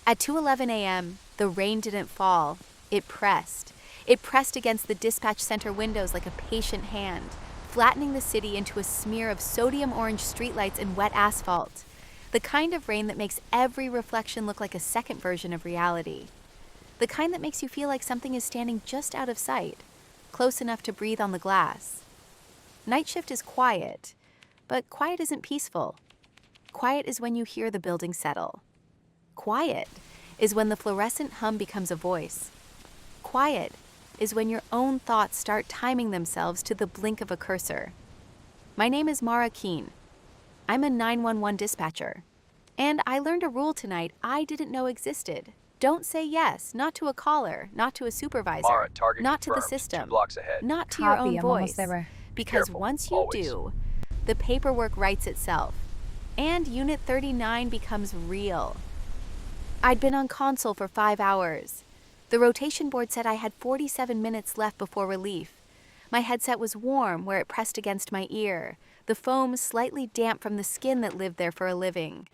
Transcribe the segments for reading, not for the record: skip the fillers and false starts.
At 2:11 a.m., the rain didn't fall. It pressed. It pressed against the dispatch center windows like a patient hand, flattening the city into a smear of sodium orange streetlights and wet asphalt. The kind of rain that makes every reflection look like a second version of reality. The kind that makes you feel like something is standing just out of sight, close enough to breathe on the glass. Night shift is quiet, but quiet isn't peaceful. Quiet is when you hear the building settle. Quiet is when the fluorescent hum becomes a voice. Quiet is when your own thoughts start timing themselves to the blink of a cursor. My name is Mara Keene. I'm a 911 dispatcher. And I learned a rule tonight I didn't know existed. Don't say yes, not to a caller, not to a supervisor, Mara, target not to the confirmed, 2 system, blocks ahead. not to your own I'm voice. almost there. Because Careful, once you always. do, the paperwork writes itself. And Unit 39 becomes real. I'd been on console for 5 hours. The rotation board said I had 47 minutes left before relief. My headset was warm where it pressed against my ear, the foam slightly damp from the skin that lived there for a living.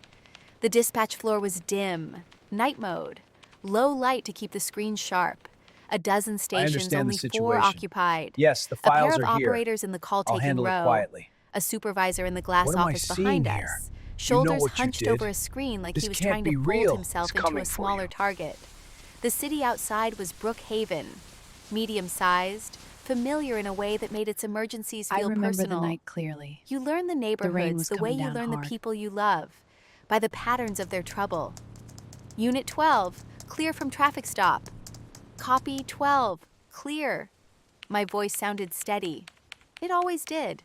The dispatch floor was dim, night mode, low light to keep the screen sharp. A dozen stations, understand only the 4 situation. occupied. Yes, the A pair files of are here. operators in the I'll call-taking handle it row. quietly. A supervisor in the glass What am I office behind seeing us, here? shoulders what you hunched did. over a screen like This he was can't trying to be fold real. himself It's into coming a for smaller you. target. The city outside was Brookhaven, medium-sized, familiar in a way that made its emergencies I feel remember personal. the night clearly. You learn the neighborhoods was the way coming you down learn hard. the people you love, by the patterns of their trouble. Unit 12, clear from traffic stop. Copy 12, clear. My voice sounded steady. It always did.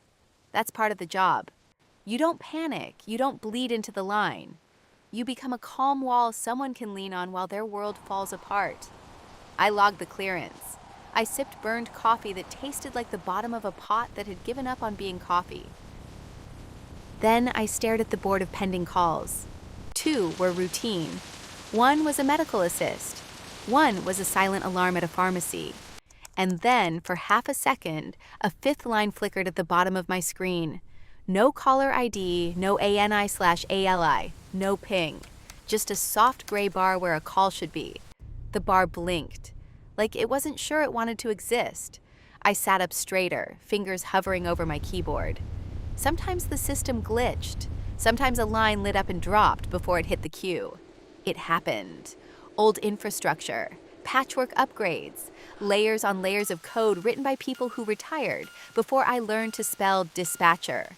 That's part of the job. You don't panic, you don't bleed into the line. You become a calm wall someone can lean on while their world falls apart. I logged the clearance. I sipped burned coffee that tasted like the bottom of a pot that had given up on being coffee. Then I stared at the board of pending calls. 2 were routine. 1 was a medical assist. 1 was a silent alarm at a pharmacy. And then, for half a second, a 5th line flickered at the bottom of my screen. No caller ID, no ANI/ALI, no ping. Just a soft gray bar where a call should be. The bar blinked, like it wasn't sure it wanted to exist. I sat up straighter, fingers hovering over my keyboard. Sometimes the system glitched. Sometimes a line lit up and dropped before it hit the queue. It happened. Old infrastructure, patchwork upgrades, layers on layers of code written by people who retired before I learned to spell dispatcher.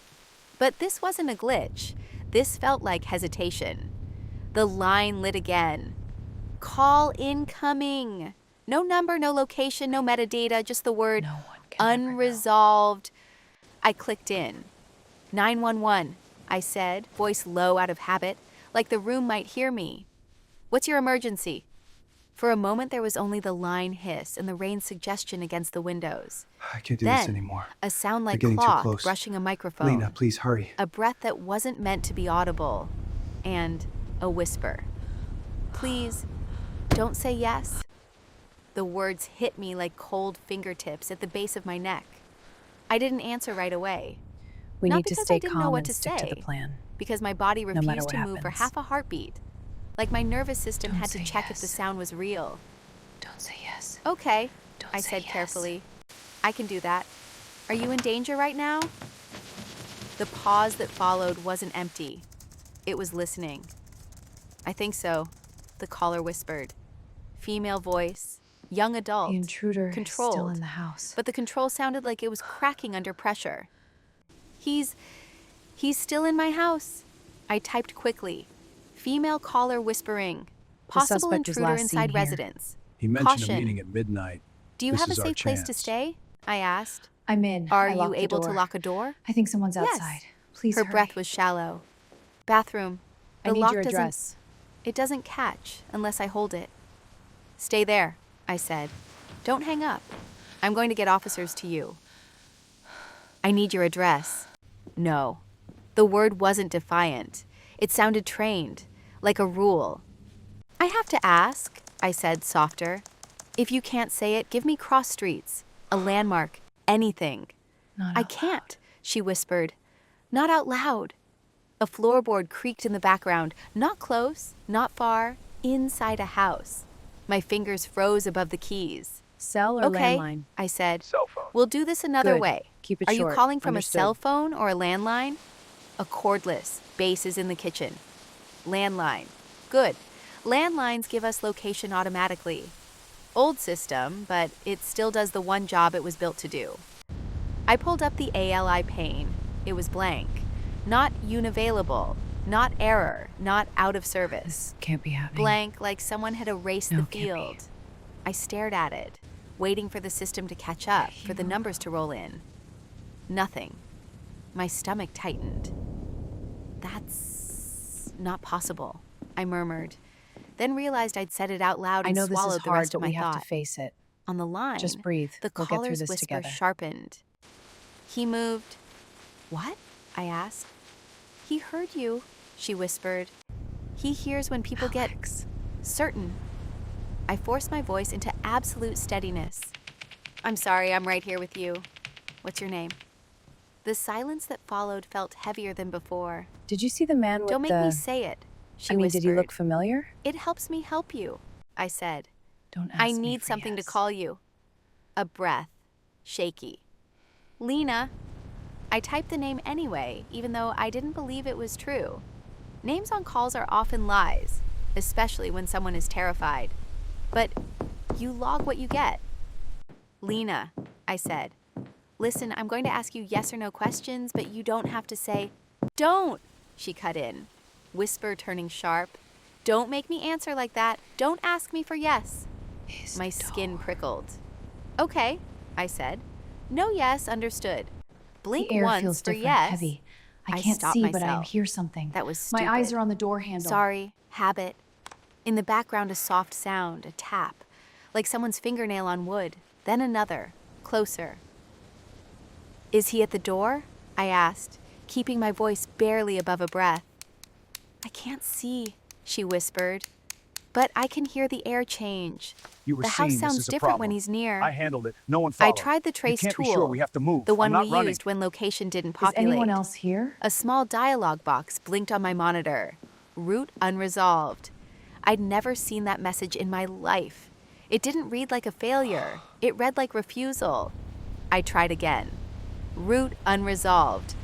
But this wasn't a glitch. This felt like hesitation. The line lit again. Call incoming. No number, no location, no metadata, just the word No one can ever know. unresolved. I clicked in. 911, I said, voice low out of habit, like the room might hear me. What's your emergency? For a moment, there was only the line hiss and the rain suggestion against the windows. I can't do Then, this anymore. a sound like They're getting too cloth close. brushing a microphone. Lena, please hurry. A breath that wasn't meant to be audible. And a whisper. Please, don't say yes. The words hit me like cold fingertips at the base of my neck. I didn't answer right away. We Not need to because I stay didn't know calm what and to stick say. to the plan. Because my body matter refused what to move for happens. half a heartbeat. Like my nervous system Don't had to say check if the yes. sound was real. Don't say yes. Okay, Don't I say said yes. carefully. I can do that. Are you in danger right now? The pause that followed wasn't empty. It was listening. I think so, the caller whispered. Female voice, young adult. The intruder controlled, is still in the house. But the control sounded like it was cracking under pressure. He's still in my house. I typed quickly. Female caller whispering. Possible suspect was intruder last seen inside here. residence. He mentioned Caution. a meeting at midnight. Do you This have a is our safe place to chance. stay? I asked. I'm in. Are I you locked the able to door. lock a door? I think someone's Yes. outside. Please Her hurry. breath was shallow. Bathroom. I The need lock your doesn't- address. It doesn't catch unless I hold it. Stay there, I said. Don't hang up. I'm going to get officers to you. I need your address. No. The word wasn't defiant. It sounded trained, like a rule. I have to ask, I said, softer. If you can't say it, give me cross streets, a landmark, anything. Not I out can't, she whispered. Not out loud. A floorboard creaked in the background, not close, not far, inside a house. My fingers froze above the keys. Cell or Okay, landline? I said. Cell phone. We'll do this another Good. way. Keep it Are you short. calling from Understood. a cell phone or a landline? A cordless. Base is in the kitchen. Landline. Good. Landlines give us location automatically. Old system, but it still does the one job it was built to do. I pulled up the ALI pane. It was blank. Not unavailable. Not error. Not out of service. This can't be happening. Blank, like someone had erased No, the can't be. field. I stared at it, waiting for the system to catch up, for the numbers to roll in. Nothing. My stomach tightened. That's not possible, I murmured, then realized I'd said it out loud I and know this is swallowed the hard, rest but of my we have thought. to face it. On the line, Just breathe. the We'll get through caller's this whisper together. sharpened. He moved. What? I asked. He heard you, she whispered. He hears when people Alex. get certain. I forced my voice into absolute steadiness. I'm sorry, I'm right here with you. What's your name? The silence that followed felt heavier than before. Did you see the man with Don't make the... me say it, she whispered. did he look familiar? It helps me help you, I said. Don't ask I me need for something yes. to call you. A breath, shaky. Lena. I typed the name anyway, even though I didn't believe it was true. Names on calls are often lies, especially when someone is terrified. But you log what you get. Lena, I said. Listen, I'm going to ask you yes or no questions, but you don't have to say, don't, she cut in, whisper turning sharp. Don't make me answer like that. Don't ask me for yes. My skin prickled. Okay, I said. No yes, understood. Blink The air once feels for different, yes. heavy. I I can't stopped see, but I myself. hear something. That was stupid. My eyes are on the door handle. Sorry, habit. In the background, a soft sound, a tap, like someone's fingernail on wood, then another, closer. Is he at the door? I asked, keeping my voice barely above a breath. I can't see, she whispered, but I can hear the air change. You were The saying house this sounds is a different problem. when he's near. I handled it. No one I followed. tried the trace you can't tool, Be sure. We have to move. the one I'm not we running. used when location didn't Is populate. anyone else here? A small dialogue box blinked on my monitor. Route unresolved. I'd never seen that message in my life. It didn't read like a failure. It read like refusal. I tried again. Route unresolved.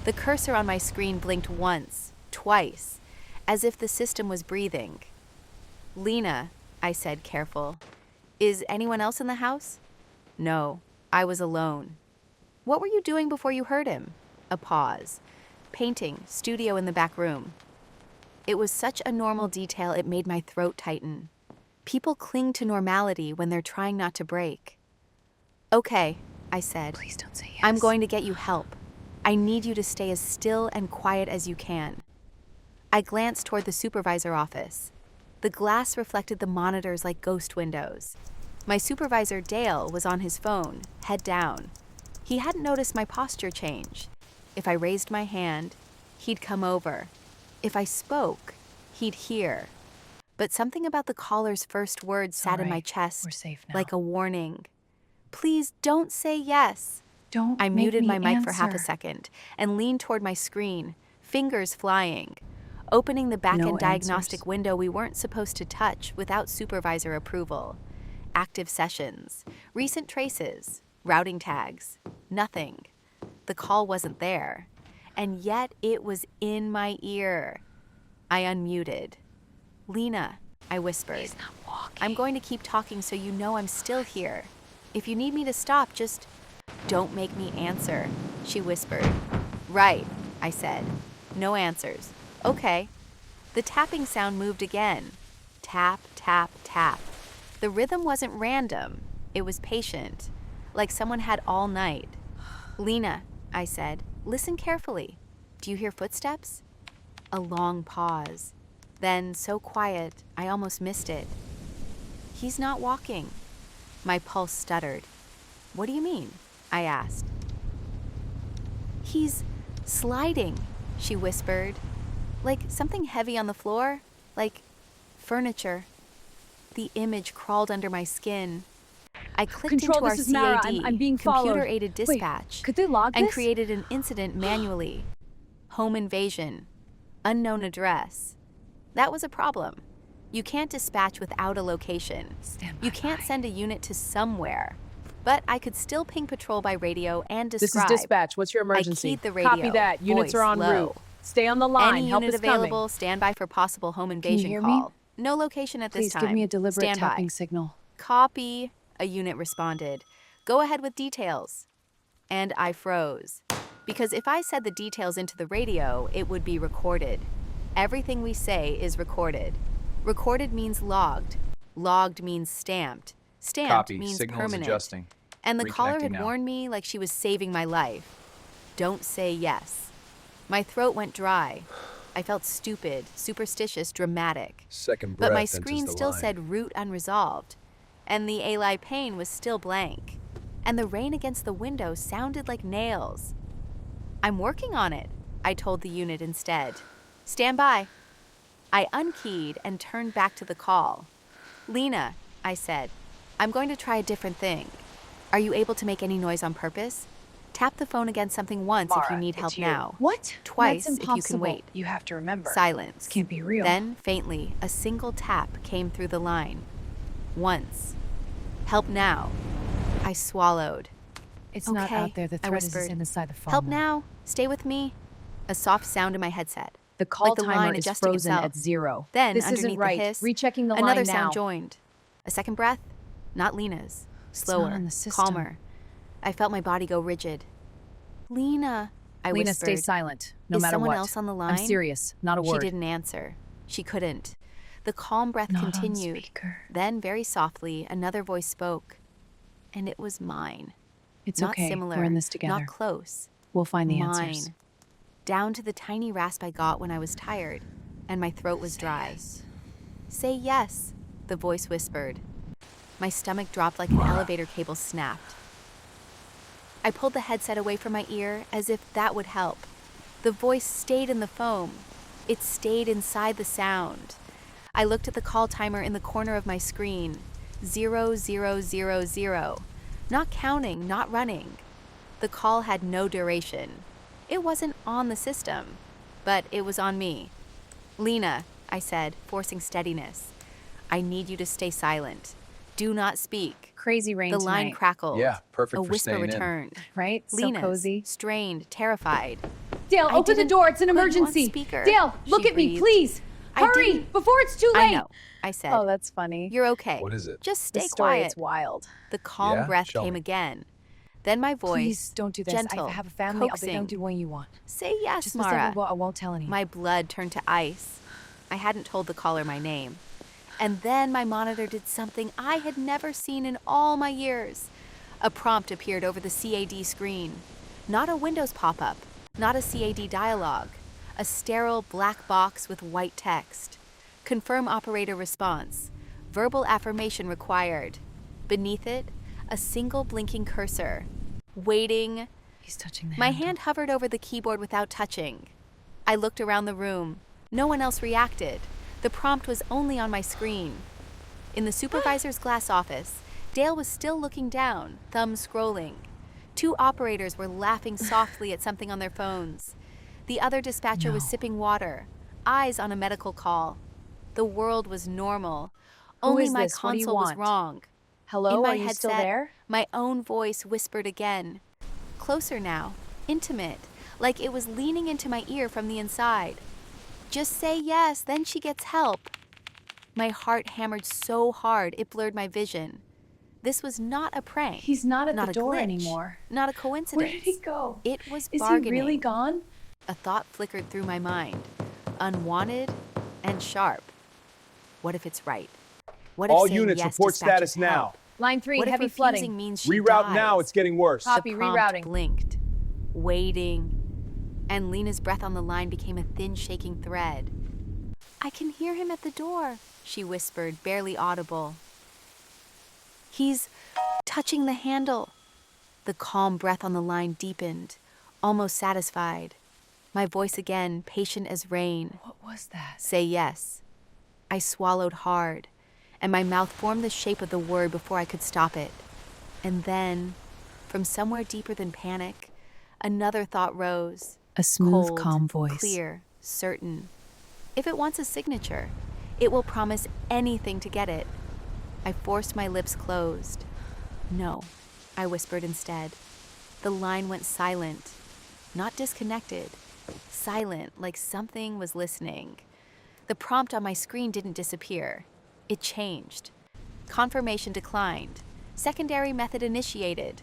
The cursor on my screen blinked once, twice, as if the system was breathing. Lena, I said, careful. Is anyone else in the house? No, I was alone. What were you doing before you heard him? A pause. Painting, studio in the back room. It was such a normal detail it made my throat tighten. People cling to normality when they're trying not to break. Okay, I said. Please don't say yes. I'm going to get you help. I need you to stay as still and quiet as you can. I glanced toward the supervisor office. The glass reflected the monitors like ghost windows. My supervisor, Dale, was on his phone, head down. He hadn't noticed my posture change. If I raised my hand, he'd come over. If I spoke, he'd hear. But something about the caller's first words It's sat all in my right. chest We're safe now. like a warning. Please don't say yes. Don't I make muted me my mic for half a answer. second and leaned toward my screen, fingers flying, opening the back-end No diagnostic answers. window we weren't supposed to touch without supervisor approval. Active sessions, recent traces, routing tags, nothing. The call wasn't there, and yet it was in my ear. I unmuted. Lena, I whispered. He's not walking. I'm going to keep talking so you know I'm still here. If you need me to stop, just don't make me answer, she whispered. Right, I said. No answers. Okay. The tapping sound moved again. Tap, tap, tap. The rhythm wasn't random. It was patient, like someone had all night. Lena, I said, listen carefully. Do you hear footsteps? A long pause. Then, so quiet, I almost missed it. He's not walking. My pulse stuttered. What do you mean? I asked. He's sliding, she whispered. Like something heavy on the floor, like furniture. The image crawled under my skin. I clicked Control, into our this is Mara. CAD, I'm being followed. computer-aided Wait, dispatch, could they log and this? created an incident manually. Home invasion. Unknown address. That was a problem. You can't dispatch without a location. Stand by. You can't send a unit to somewhere. But I could still ping patrol by radio and This is describe. dispatch. What's your emergency? I keyed the radio. Copy that. Units Voice are en low. route. Stay on the line. Any Help unit is coming. available, stand by for possible home you invasion hear me? call. No location at this Please time. give me a deliberate stand tapping by. signal. Copy, a unit responded. Go ahead with details. And I froze. Because if I said the details into the radio, it would be recorded. Everything we say is recorded. Recorded means logged. Logged means stamped. Stamped Copy. means Signal permanent. is adjusting. And the caller Reconnecting had now. warned me like she was saving my life. Don't say yes. My throat went dry. I felt stupid, superstitious, dramatic. Second breath But my enters screen the still line. said route unresolved. And the Ali pane was still blank. And the rain against the window sounded like nails. I'm working on it, I told the unit instead. Stand by. I unkeyed and turned back to the call. Lena, I said, I'm going to try a different thing. Are you able to make any noise on purpose? Tap the phone against something once if you need help now. What? Twice That's if you can impossible. wait. You have to remember. Silence. This can't be real. Then, faintly, a single tap came through the line. Once. Help now. I swallowed. It's not Okay, out there. The I threat is whispered. inside the phone. Help now. Stay with me. A soft sound in my headset. The call Like the timer line is adjusting frozen itself. at 0. Then, this underneath isn't right. the hiss, Rechecking the another line now. sound joined. A second breath, not Lena's. Slower, on the system. calmer. I felt my body go rigid. Lena, I Lena, whispered. stay silent. No Is matter someone what. else on the I'm line? serious. Not a She word. didn't answer. She couldn't. The calm breath Not on continued. speaker. Then, very softly, another voice spoke. And it was mine. It's Not okay. similar, We're in this together. not close. We'll find the Mine. answers. Down to the tiny rasp I got when I was tired, and my throat was dry. Say yes, the voice whispered. My stomach dropped like an elevator cable snapped. I pulled the headset away from my ear as if that would help. The voice stayed in the foam. It stayed inside the sound. I looked at the call timer in the corner of my screen. 0000. Not counting, not running. The call had no duration. It wasn't on the system, but it was on me. Lena, I said, forcing steadiness. I need you to stay silent. Do not speak. Crazy rain The line tonight, crackled. Yeah, perfect A for whisper staying in. returned. right? So Lena, cozy. strained, terrified. Dale, I open the didn't door. It's an put you on emergency. speaker. Dale, look She at me, breathed. please. I Hurry, didn't. before it's too late. I know, I said. Oh, that's funny. You're okay. What is it? Just stay This story, quiet. it's wild. The calm Yeah? breath Show came me. again. Then my voice, Please don't do this. gentle, I have a family. coaxing. Don't do what you want. Say yes, Just Mara. I won't tell anyone. My blood turned to ice. I hadn't told the caller my name. And then my monitor did something I had never seen in all my years. A prompt appeared over the CAD screen. Not a Windows pop-up, not a CAD dialog. A sterile black box with white text. Confirm operator response. Verbal affirmation required. Beneath it, a single blinking cursor. Waiting. He's touching the My handle. hand hovered over the keyboard without touching. I looked around the room. No one else reacted. The prompt was only on my screen. In the supervisor's glass office, Dale was still looking down, thumb scrolling. 2 operators were laughing softly at something on their phones. The other dispatcher was No. sipping water, eyes on a medical call. The world was normal. Who Only is my this? What do you console was want? wrong. Hello, In my are you still headset, there? My own voice whispered again. Closer now, intimate, like it was leaning into my ear from the inside. Just say yes, then she gets help. My heart hammered so hard it blurred my vision. This was not a prank. He's not at not the a door glitch, anymore. Not a coincidence. Where did he go? It was Is bargaining. he really gone? A thought flickered through my mind, unwanted and sharp. What if it's right? What if All saying units yes report dispatches status now. help? Line 3, What if heavy refusing flooding. means she Reroute dies? now, it's getting worse. Copy, The prompt rerouting. blinked, waiting, and Lena's breath on the line became a thin, shaking thread. I can hear him at the door, she whispered, barely audible. He's touching the handle. The calm breath on the line deepened, almost satisfied. My voice again, patient as rain. What was that? Say yes. I swallowed hard, and my mouth formed the shape of the word before I could stop it. And then, from somewhere deeper than panic, another thought rose. A smooth, Cold, calm voice. clear, certain. If it wants a signature, It will promise anything to get it. I forced my lips closed. No, I whispered instead. The line went silent, not disconnected, silent like something was listening. The prompt on my screen didn't disappear. It changed. Confirmation declined. Secondary method initiated.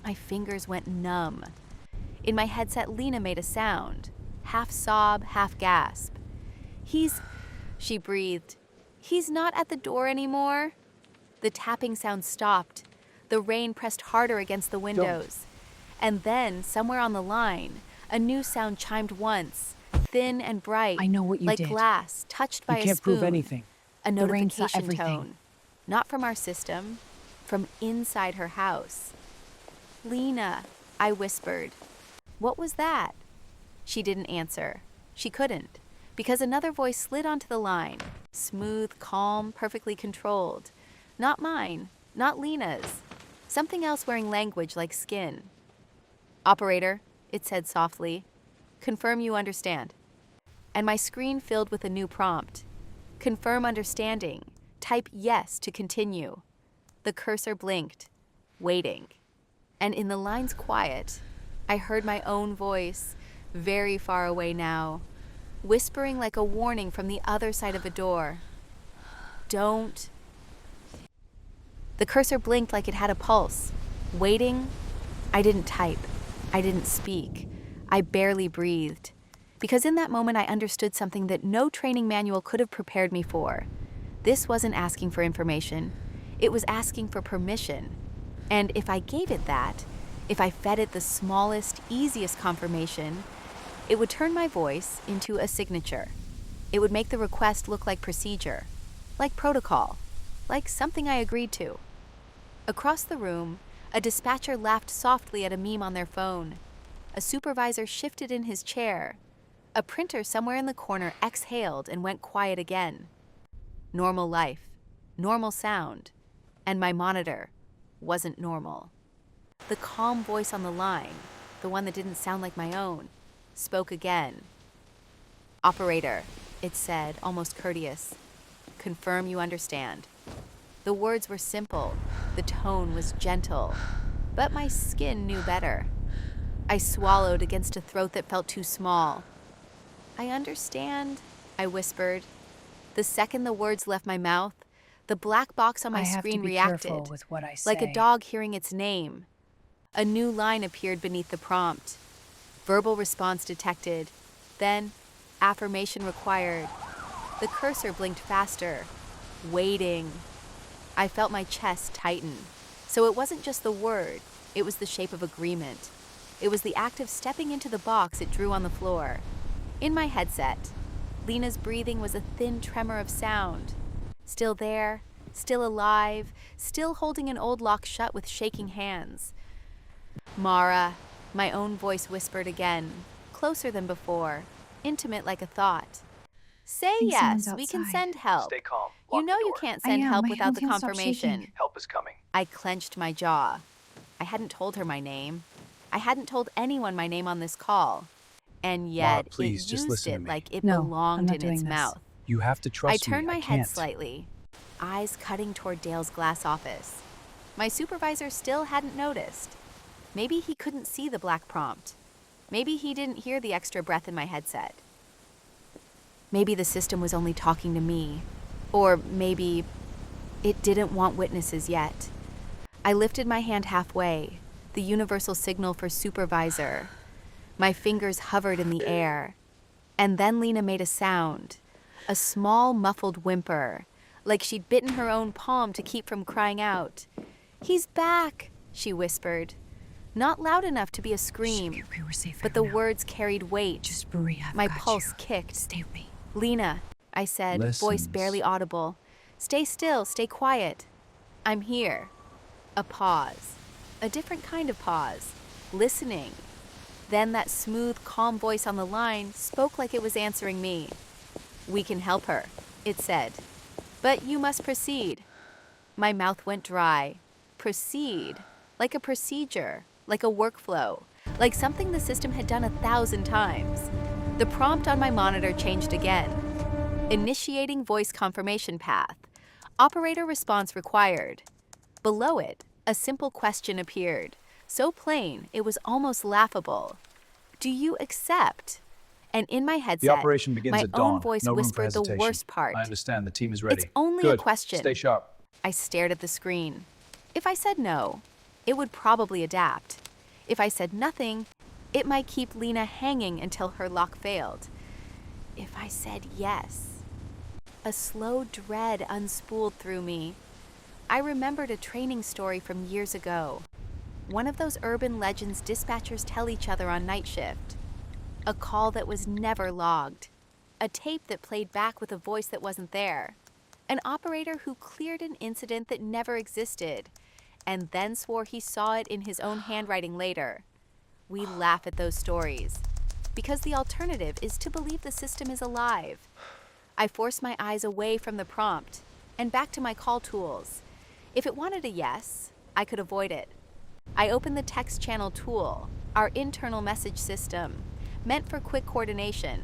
My fingers went numb. In my headset, Lena made a sound. Half sob, half gasp. She breathed. He's not at the door anymore. The tapping sound stopped. The rain pressed harder against the windows. And then, somewhere on the line, a new sound chimed once, thin and bright, I know what you like did. glass touched by You a can't spoon. prove anything. A The rain saw notification everything. tone. Not from our system, from inside her house. Lena, I whispered. What was that? She didn't answer. She couldn't, because another voice slid onto the line. Smooth, calm, perfectly controlled. Not mine, not Lena's. Something else wearing language like skin. Operator, it said softly. Confirm you understand. And my screen filled with a new prompt. Confirm understanding. Type yes to continue. The cursor blinked, waiting. And in the line's quiet, I heard my own voice, very far away now, whispering like a warning from the other side of a door. Don't. The cursor blinked like it had a pulse. Waiting. I didn't type. I didn't speak. I barely breathed. Because in that moment I understood something that no training manual could have prepared me for. This wasn't asking for information. It was asking for permission. And if I gave it that, if I fed it the smallest, easiest confirmation, it would turn my voice into a signature. It would make the request look like procedure, like protocol, like something I agreed to. Across the room, a dispatcher laughed softly at a meme on their phone. A supervisor shifted in his chair. A printer somewhere in the corner exhaled and went quiet again. Normal life, normal sound, and my monitor wasn't normal. The calm voice on the line, the one that didn't sound like my own, spoke again. Operator, it said, almost courteous. Confirm you understand. The words were simple, the tone was gentle, but my skin knew better. I swallowed against a throat that felt too small. I understand, I whispered. The second the words left my mouth, the black box on my I have screen to be reacted, careful with what I say. like a dog hearing its name. A new line appeared beneath the prompt. Verbal response detected. Then, affirmation required. The cursor blinked faster. Waiting. I felt my chest tighten. So it wasn't just the word, it was the shape of agreement. It was the act of stepping into the box it drew on the floor. In my headset, Lena's breathing was a thin tremor of sound. Still there, still alive, still holding an old lock shut with shaking hands. Mara, my own voice whispered again, closer than before, intimate like a thought. Say think someone's yes, we can outside. send help. Stay calm. You Lock know the you door. can't I send am. help My without hands the can't stop confirmation. shaking. Help is coming. I clenched my jaw. I hadn't told her my name. I hadn't told anyone my name on this call. And yet please, it just used listen to it me. like it No, I'm belonged not in doing its this. mouth. You have to trust I me. turned my head can't. slightly, eyes cutting toward Dale's glass office. My supervisor still hadn't noticed. Maybe he couldn't see the black prompt. Maybe he didn't hear the extra breath in my headset. Maybe the system was only talking to me. Or maybe it didn't want witnesses yet. I lifted my hand halfway, the universal signal for supervisor. My fingers hovered in the air. And then Lena made a sound, a small muffled whimper, like she'd bitten her own palm to keep from crying out. "He's back," she whispered. Not loud enough to be a scream, We were safe but there the now. words carried weight. Just breathe. I've My got pulse you. kicked. Stay with me. "Lena," I said, voice barely audible. "Stay still, stay quiet. I'm here." A pause. A different kind of pause. Listening. Then that smooth, calm voice on the line spoke like it was answering me. "We can help her," it said. "But you must proceed." My mouth went dry. Proceed. Like a procedure. Like a workflow. Like something the system had done 1,000 times. The prompt on my monitor changed again. Initiating voice confirmation path. Operator response required. Below it, a simple question appeared, so plain it was almost laughable. Do you accept? And in my headset, The operation begins my at own dawn. voice No room for whispered the hesitation. worst part. I understand. The team is ready. It's only Good. a question. Stay sharp. I stared at the screen. If I said no, it would probably adapt. If I said nothing, it might keep Lena hanging until her lock failed. If I said yes, a slow dread unspooled through me. I remembered a training story from years ago. One of those urban legends dispatchers tell each other on night shift. A call that was never logged. A tape that played back with a voice that wasn't there. An operator who cleared an incident that never existed, and then swore he saw it in his own handwriting later. We laugh at those stories, because the alternative is to believe the system is alive. I force my eyes away from the prompt, and back to my call tools. If it wanted a yes, I could avoid it. I opened the text channel tool, our internal message system, meant for quick coordination.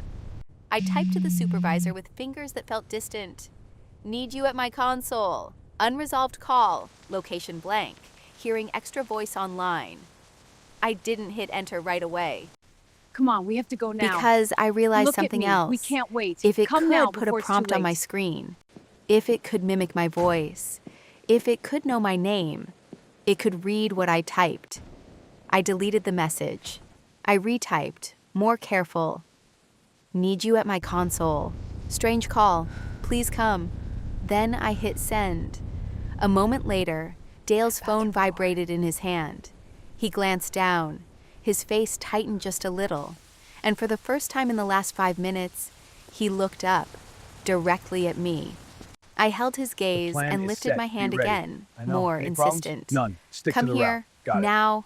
I typed to the supervisor with fingers that felt distant. Need you at my console. Unresolved call. Location blank. Hearing extra voice online. I didn't hit enter right away. Come on, we have to go now. Because I realized Look at something me. else. We can't wait. If it Come now could put a before it's too prompt on my late. screen. If it could mimic my voice. If it could know my name. It could read what I typed. I deleted the message. I retyped, more careful. Need you at my console. Strange call. Please come. Then I hit send. A moment later, Dale's phone vibrated in his hand. He glanced down. His face tightened just a little. And for the first time in the last 5 minutes, he looked up, directly at me. I held his gaze plan and is lifted set. my hand Be ready. again, I know. more Any problems? insistent. None. Stick Come to the here, route. Got it. now.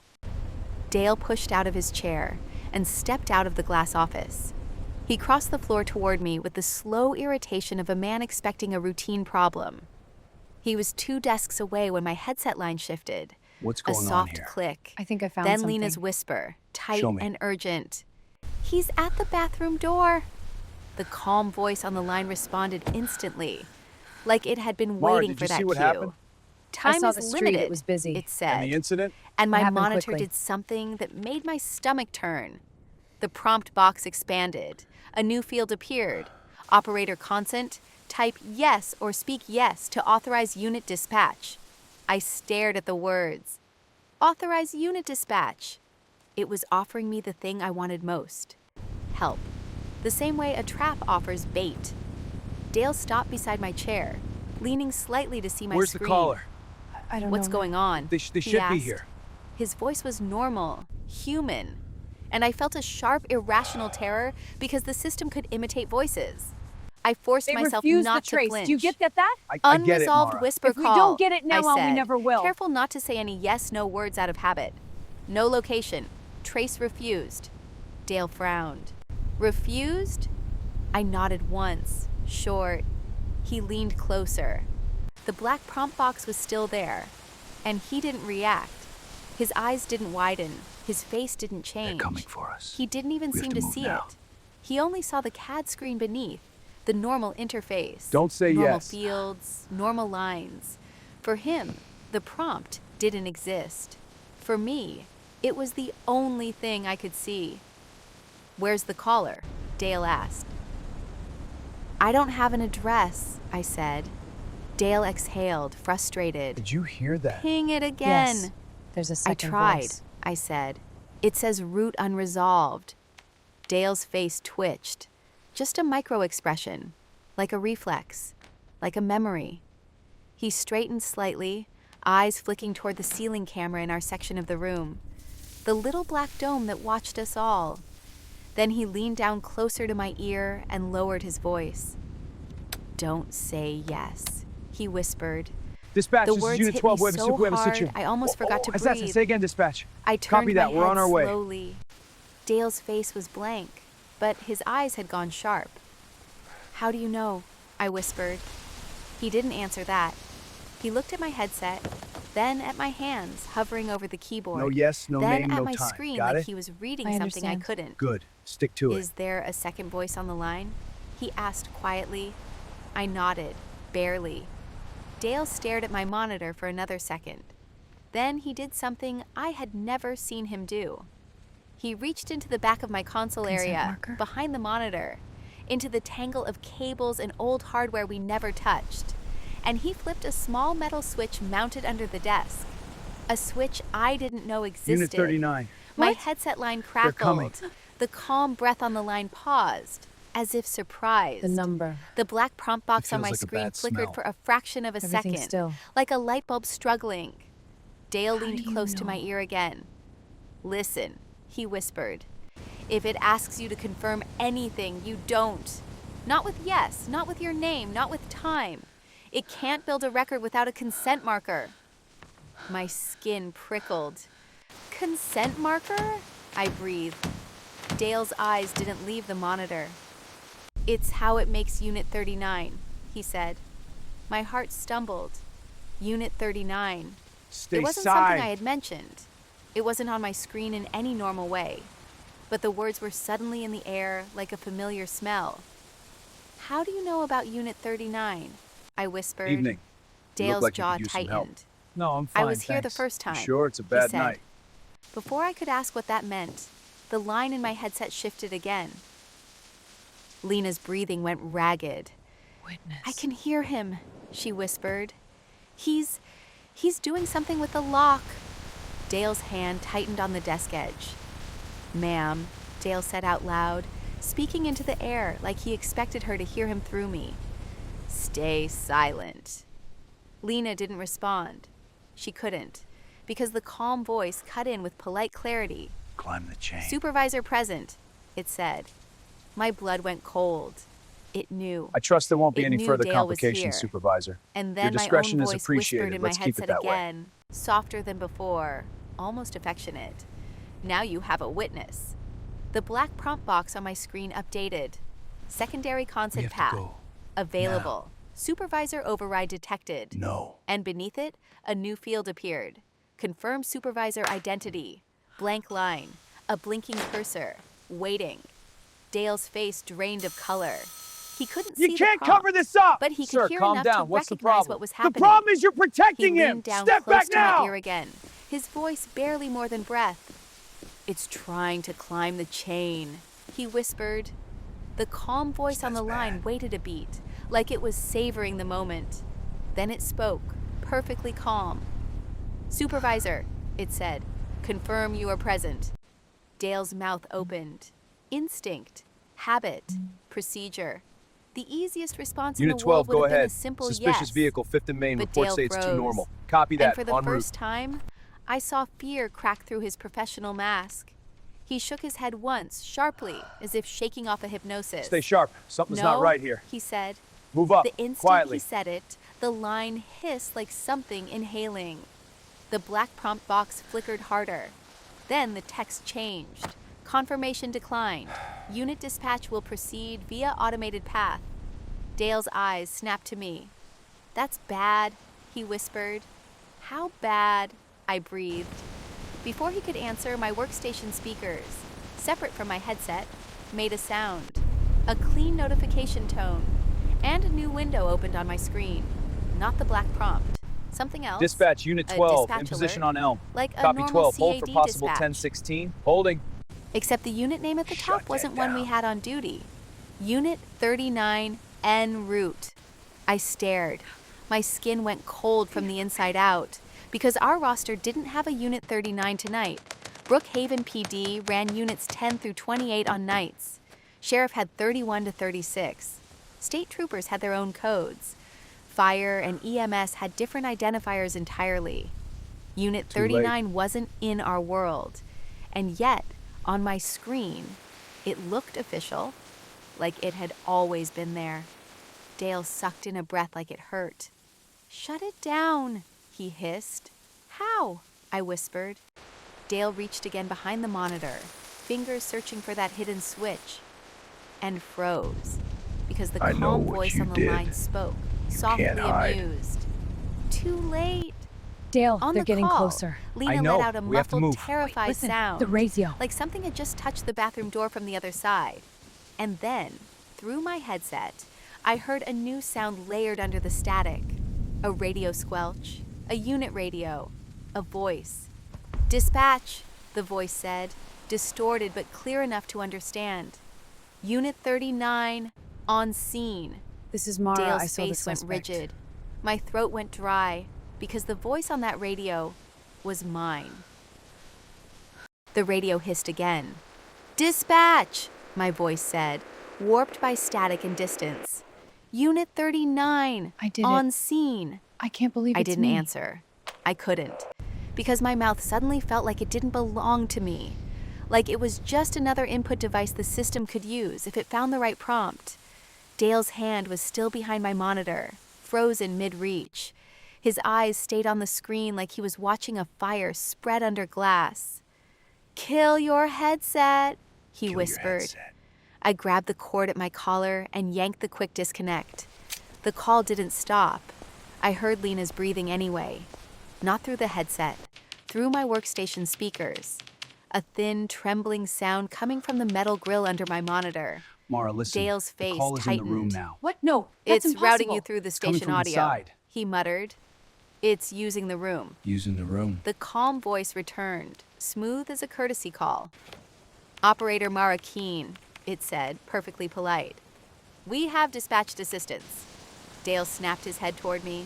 Dale pushed out of his chair and stepped out of the glass office. He crossed the floor toward me with the slow irritation of a man expecting a routine problem. He was 2 desks away when my headset line shifted. What's A going on soft here? click. I think I found Then something. Lena's whisper, tight Show me. and urgent. He's at the bathroom door. The calm voice on the line responded instantly, like it had been Mara, waiting did for you that see what cue. happened? Time saw is the street, limited, it was busy. it said. And the incident? And It my happened monitor quickly. did something that made my stomach turn. The prompt box expanded. A new field appeared. Operator consent. Type yes or speak yes to authorize unit dispatch. I stared at the words. Authorize unit dispatch. It was offering me the thing I wanted most. Help. The same way a trap offers bait. Dale stopped beside my chair, leaning slightly to see my Where's screen. the caller? I don't What's know. going on? They he should be asked. here. His voice was normal, human, and I felt a sharp, irrational terror because the system could imitate voices. I forced They myself refused not the trace. to flinch. Do you get that? I get it, Unresolved Mara. whisper If we call. don't get it now I on, we said, never will. Careful not to say any yes/no words out of habit. No location. Trace refused. Dale frowned. Refused? I nodded once, short. He leaned closer. The black prompt box was still there, and he didn't react. His eyes didn't widen. His face didn't change. They're coming for us. He didn't even We have seem to to move see now. it. He only saw the CAD screen beneath, the normal interface. Don't say normal yes. fields, normal lines. For him, the prompt didn't exist. For me, it was the only thing I could see. Where's the caller? Dale asked. I don't have an address, I said. Dale exhaled, frustrated. Did you hear that? Ping it again. Yes. There's a I second tried, voice. I said. It says route unresolved. Dale's face twitched. Just a micro expression, like a reflex, like a memory. He straightened slightly, eyes flicking toward the ceiling camera in our section of the room, the little black dome that watched us all. Then he leaned down closer to my ear and lowered his voice. Don't say yes, he whispered. Dispatch, The this words is Unit hit 12. me we have a, so we have a hard, situation. I almost forgot to Assassin, breathe. say again, dispatch. I turned Copy that. my We're head on our way. slowly. Dale's face was blank, but his eyes had gone sharp. How do you know? I whispered. He didn't answer that. He looked at my headset, then at my hands hovering over the keyboard. No yes, no then name, at no my time. screen Got like it? he was reading I something I understand. couldn't. Good. Stick to Is it. there a second voice on the line? He asked quietly, I nodded, barely. Dale stared at my monitor for another second. Then he did something I had never seen him do. He reached into the back of my console Consent area, marker? behind the monitor, into the tangle of cables and old hardware we never touched, and he flipped a small metal switch mounted under the desk. A switch I didn't know existed. Unit 39. My What? headset line They're coming. crackled. The calm breath on the line paused, as if surprised. The number. The black prompt box It on my feels like a screen bad flickered smell. for a fraction of a Everything's second, still. like a light bulb struggling. Dale How leaned do you close to my know? ear again. Listen, he whispered. If it asks you to confirm anything, you don't. Not with yes, not with your name, not with time. It can't build a record without a consent marker. My skin prickled. Consent marker? I breathed. Dale's eyes didn't leave the monitor. It's how it makes Unit 39, he said. My heart stumbled. Unit 39. Stay It wasn't side. something I had mentioned. It wasn't on my screen in any normal way. But the words were suddenly in the air like a familiar smell. How do you know about Unit 39? I whispered. Evening. You look Dale's like you jaw could use some help. tightened. No, I'm fine. I was here the thanks. first You time, sure it's a he bad said. night? Before I could ask what that meant, the line in my headset shifted again. Lena's breathing went ragged. Witness. I can hear him, she whispered. He's doing something with the lock. Dale's hand tightened on the desk edge. Ma'am, Dale said out loud, speaking into the air like he expected her to hear him through me. Stay silent. Lena didn't respond. She couldn't, because the calm voice cut in with polite clarity. Climb the chain. Supervisor present, it said. My blood went cold. It knew. I trust there won't be It any knew further Dale was complications, here. Supervisor. And Your then my discretion own is voice appreciated. whispered in my Let's keep it headset that way. again, softer than before, almost affectionate. Now you have a witness. The black prompt box on my screen updated. Secondary We consent have to path. go. Available. Supervisor override detected. No. And beneath it, a new field appeared. Confirm supervisor identity. Blank line. A blinking cursor. Waiting. Dale's face drained of color. He couldn't see You the can't prompt, cover this up! but he could Sir, hear calm enough down. to What's the recognize problem? what was The happening. problem is you're He protecting him! leaned down Step close back to now! my ear again, his voice barely more than breath. It's trying to climb the chain, he whispered. The calm voice on the That's line bad. waited a beat, like it was savoring the moment. Then it spoke, perfectly calm. Supervisor, it said, confirm you are present. Dale's mouth opened. Instinct, habit, procedure. The easiest response Unit in the world 12, would go have been a ahead. simple Suspicious yes. vehicle, 5th and Main. But Report Dale states too froze. normal. Copy that. And for the En route. first time, I saw fear crack through his professional mask. He shook his head once, sharply, as if shaking off a hypnosis. Stay sharp. Something's No, not right here. he said. Move up. The instant Quietly. he said it, the line hissed like something inhaling. The black prompt box flickered harder. Then the text changed. Confirmation declined. Unit dispatch will proceed via automated path. Dale's eyes snapped to me. That's bad, he whispered. How bad? I breathed. Before he could answer, my workstation speakers, separate from my headset, made a sound. A clean notification tone. And a new window opened on my screen. Not the black prompt. Something else. Dispatch, Unit A 12, dispatch in position alert, on Elm. like a Copy normal 12, hold for CAD possible dispatch. 1016. Holding. Except the unit name at the Shut top wasn't that one we down. had on duty. Unit 39 en route. I stared. My skin went cold from the inside out because our roster didn't have a Unit 39 tonight. Brookhaven PD ran units 10 through 28 on nights. Sheriff had 31 to 36. State troopers had their own codes. Fire and EMS had different identifiers entirely. Unit Too late. 39 wasn't in our world. And yet, on my screen, it looked official, like it had always been there. Dale sucked in a breath like it hurt. Shut it down, he hissed. How? I whispered. Dale reached again behind the monitor, fingers searching for that hidden switch, and froze, because the I know calm what voice you on the did. line spoke, softly can't hide. amused. Too late. Dale, On they're the getting call, closer. Lena know. let out a We have to muffled, move. terrified Listen, sound, the radio. like something had just touched the bathroom door from the other side. And then, through my headset, I heard a new sound layered under the static. A radio squelch, a unit radio, a voice. "Dispatch," the voice said, distorted but clear enough to understand. "Unit 39, on scene." This is Mara. I Dale's saw the face went suspect. rigid. My throat went dry because the voice on that radio was mine. The radio hissed again. "Dispatch," my voice said, warped by static and distance. "Unit 39, I did on it. scene." I can't believe I it's didn't me. answer. I couldn't, because my mouth suddenly felt like it didn't belong to me, like it was just another input device the system could use if it found the right prompt. Dale's hand was still behind my monitor, frozen mid-reach. His eyes stayed on the screen like he was watching a fire spread under glass. "Kill your headset," he whispered. I grabbed the cord at my collar and yanked the quick disconnect. The call didn't stop. I heard Lena's breathing anyway. Not through the headset, through my workstation speakers. A thin, trembling sound coming from the metal grill under my monitor. Mara, listen. Dale's The face call is in the room tightened. now. What? No, that's "It's impossible. routing you through the coming station from audio," inside. he muttered. "It's using the room." Using the room. The calm voice returned, smooth as a courtesy call. "Operator Mara Keene," it said, perfectly polite. "We have dispatched assistance." Dale snapped his head toward me.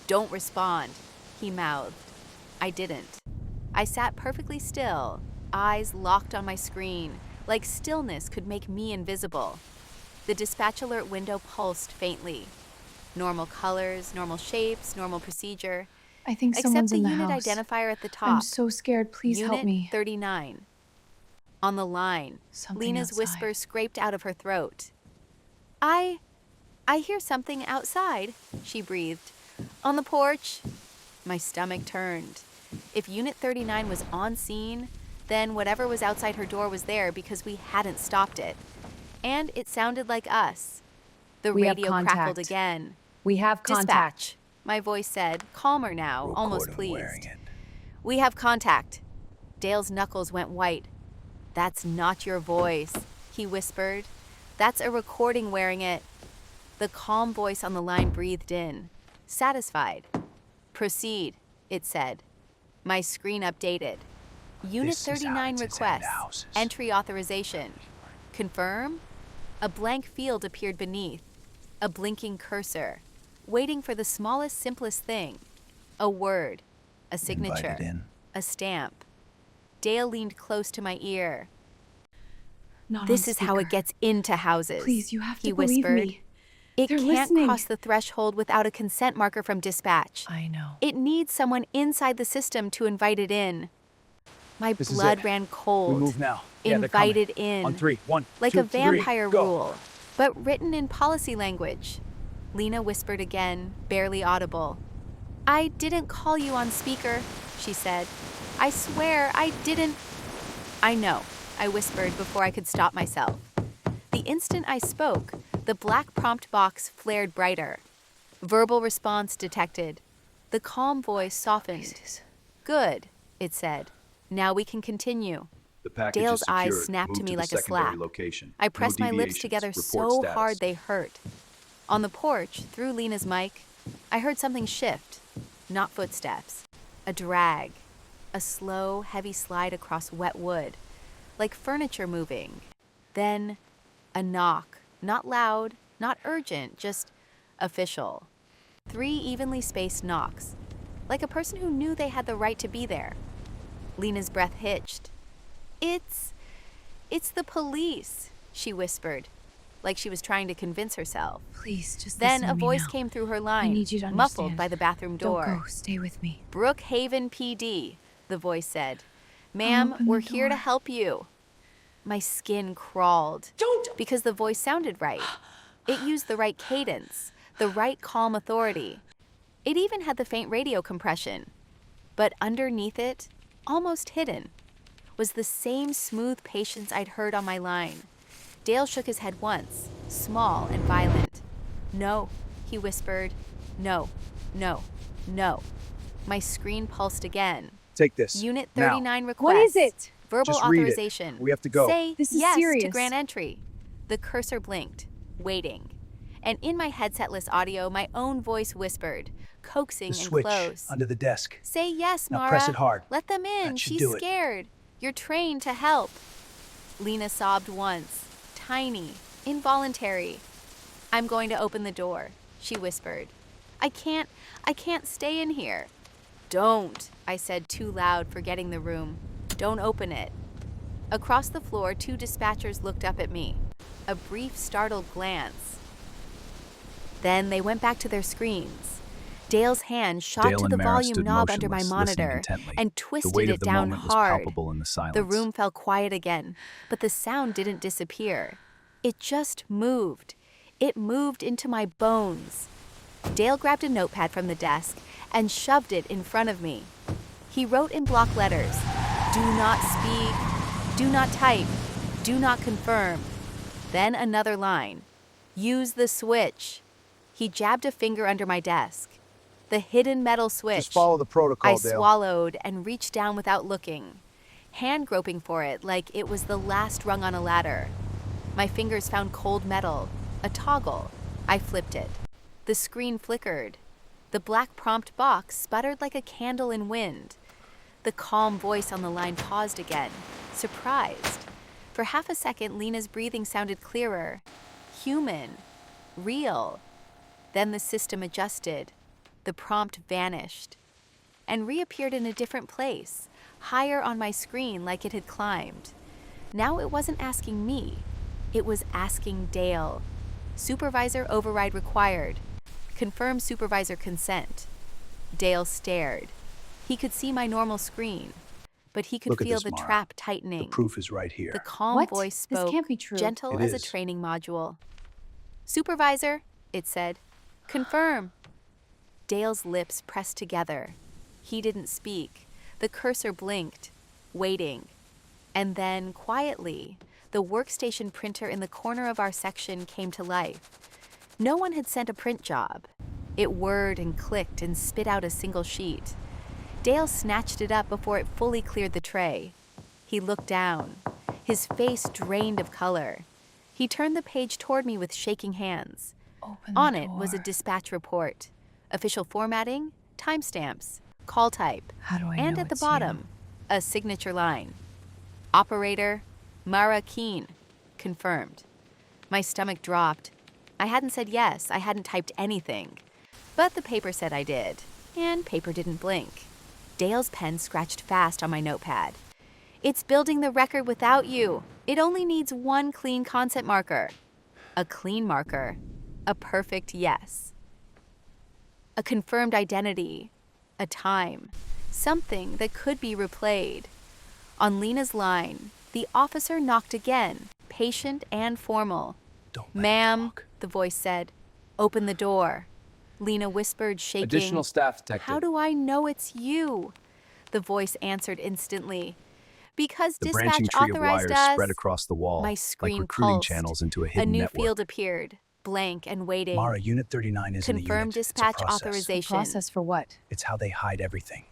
"Don't respond," he mouthed. I didn't. I sat perfectly still, eyes locked on my screen, like stillness could make me invisible. The dispatch alert window pulsed faintly. Normal colors, normal shapes, normal procedure. I think Except someone's the in the unit house. identifier at the top. I'm so scared. Please Unit help me. 39. On the line, Something Lena's outside. whisper scraped out of her throat. I hear something outside," she breathed. "On the porch." My stomach turned. If Unit 39 was on scene, then whatever was outside her door was there because we hadn't stopped it. And it sounded like us. The We have radio crackled contact. again. We have contact. "Dispatch," my voice said, calmer now, almost Recording pleased. wearing it. "We have contact." Dale's knuckles went white. "That's not your voice," he whispered. "That's a recording wearing it." The calm voice on the line breathed in, satisfied. "Proceed," it said. My screen updated. Unit This is how 39 it's in requests. houses. Entry authorization. Confirm? A blank field appeared beneath. A blinking cursor. Waiting for the smallest, simplest thing. A word. A signature. Invited in. A stamp. Dale leaned close to my ear. Not "This on is how it speaker. gets into houses," Please, you have he to believe whispered. me. "It They're can't listening." cross the threshold without a consent marker from dispatch. I know. It needs someone inside the system to invite it in. My This is blood it. ran cold. We move now. Yeah, they're coming. Invited in. On three. One, Like two, a three, vampire go. rule, but written in policy language. Lena whispered again, barely audible. "I didn't call you on speaker," she said. "I swear I didn't." "I know," I whispered before I could stop myself. The instant I spoke, the black prompt box flared brighter. Verbal response detected. The calm voice softened. "Good," it said. "Now we can continue." The package Dale's is eyes secured. snapped Move to me the like a secondary slap. Location. I pressed No my lips deviations. together Report so status. hard they hurt. On the porch, through Lena's mic, I heard something shift. Not footsteps. A drag. A slow, heavy slide across wet wood. Like furniture moving. Then, a knock. Not loud, not urgent, just official. 3 evenly spaced knocks. Like a person who knew they had the right to be there. Lena's breath hitched. It's the police," she whispered, like she was trying to convince herself. Please, just Then listen a to me voice now. came through her line, need you to muffled understand. by the bathroom door. Don't go. Stay with me. "Brookhaven PD," the voice said. "Ma'am, open the we're here to door." help you." My skin crawled. Don't! Because the voice sounded right. It used the right cadence, the right calm authority. It even had the faint radio compression. But underneath it, almost hidden, was the same smooth patience I'd heard on my line. Dale shook his head once, small and violent. "No," he whispered. "No, no, no." My screen pulsed again. Take this. Unit Now. 39 requests. What is it? Verbal Just read it. authorization. We have to go. Say This is yes to serious. grant entry. The cursor blinked, waiting. And in my headsetless audio, my own voice whispered, coaxing The and switch close. under the desk. Say yes, Now Mara. press it hard. Let them in. That should She's do it. scared. You're trained to help. Lena sobbed once, tiny, involuntary. I'm going to open the door, she whispered. I can't stay in here. Don't, I said too loud, forgetting the room. Don't open it. Across the floor, 2 dispatchers looked up at me. A brief, startled glance. Then they went back to their screens. Dale's hand shot Dale to and the Mara volume stood knob under my motionless, listening monitor intently. and The twisted weight it of the down moment was hard. palpable in the silence. The room fell quiet again, but the sound didn't disappear. It just moved. It moved into my bones. Dale grabbed a notepad from the desk and shoved it in front of me. He wrote in block letters, "Do not speak, do not type, do not confirm." Then another line, "Use the switch." He jabbed a finger under my desk. The hidden metal switch. Just follow the protocol, I Dale. swallowed and reached down without looking, hand groping for it like it was the last rung on a ladder. My fingers found cold metal, a toggle. I flipped it. The screen flickered. The black prompt box sputtered like a candle in wind. The calm voice on the line paused again, surprised. For half a second, Lena's breathing sounded clearer. Human. Real. Then the system adjusted. The prompt vanished and reappeared in a different place, higher on my screen like it had climbed. Now it wasn't asking me. It was asking Dale. Supervisor override required. Confirm supervisor consent. Dale stared. He could see my normal screen, but he could Look at feel this, the Mara. trap tightening. The proof is right here. The calm What? voice This spoke, can't be true. gentle It as a is. training module. Supervisor, it said. Confirm. Dale's lips pressed together. He didn't speak. The cursor blinked, waiting. And then, quietly, the workstation printer in the corner of our section came to life. No one had sent a print job. It whirred and clicked and spit out a single sheet. Dale snatched it up before it fully cleared the tray. He looked down, his face drained of color. He turned the page toward me with shaking hands. Open On the it was a door. dispatch report, official formatting, timestamps, call type, How do I and know at the it's you? bottom, a signature line. Operator, Mara Keen, confirmed. My stomach dropped. I hadn't said yes, I hadn't typed anything. But the paper said I did, and paper didn't blink. Dale's pen scratched fast on my notepad. It's building the record without you. It only needs one clean consent marker. A clean marker. A perfect yes. A confirmed identity. A time. Something that could be replayed. On Lena's line, the officer knocked again, patient and formal. Don't let him "Ma'am," talk. the voice said, "open the door." Lena whispered, shaking. Additional staff detected. "How do I know it's you?" The voice answered instantly. "Because The dispatch branching tree of authorized wires us." spread across the wall, My like screen recruiting pulsed. channels into a A hidden new network. field appeared, blank and waiting. Mara, Unit 39 isn't a Confirm unit. dispatch It's a process. authorization. Process for what? It's how they hide everything.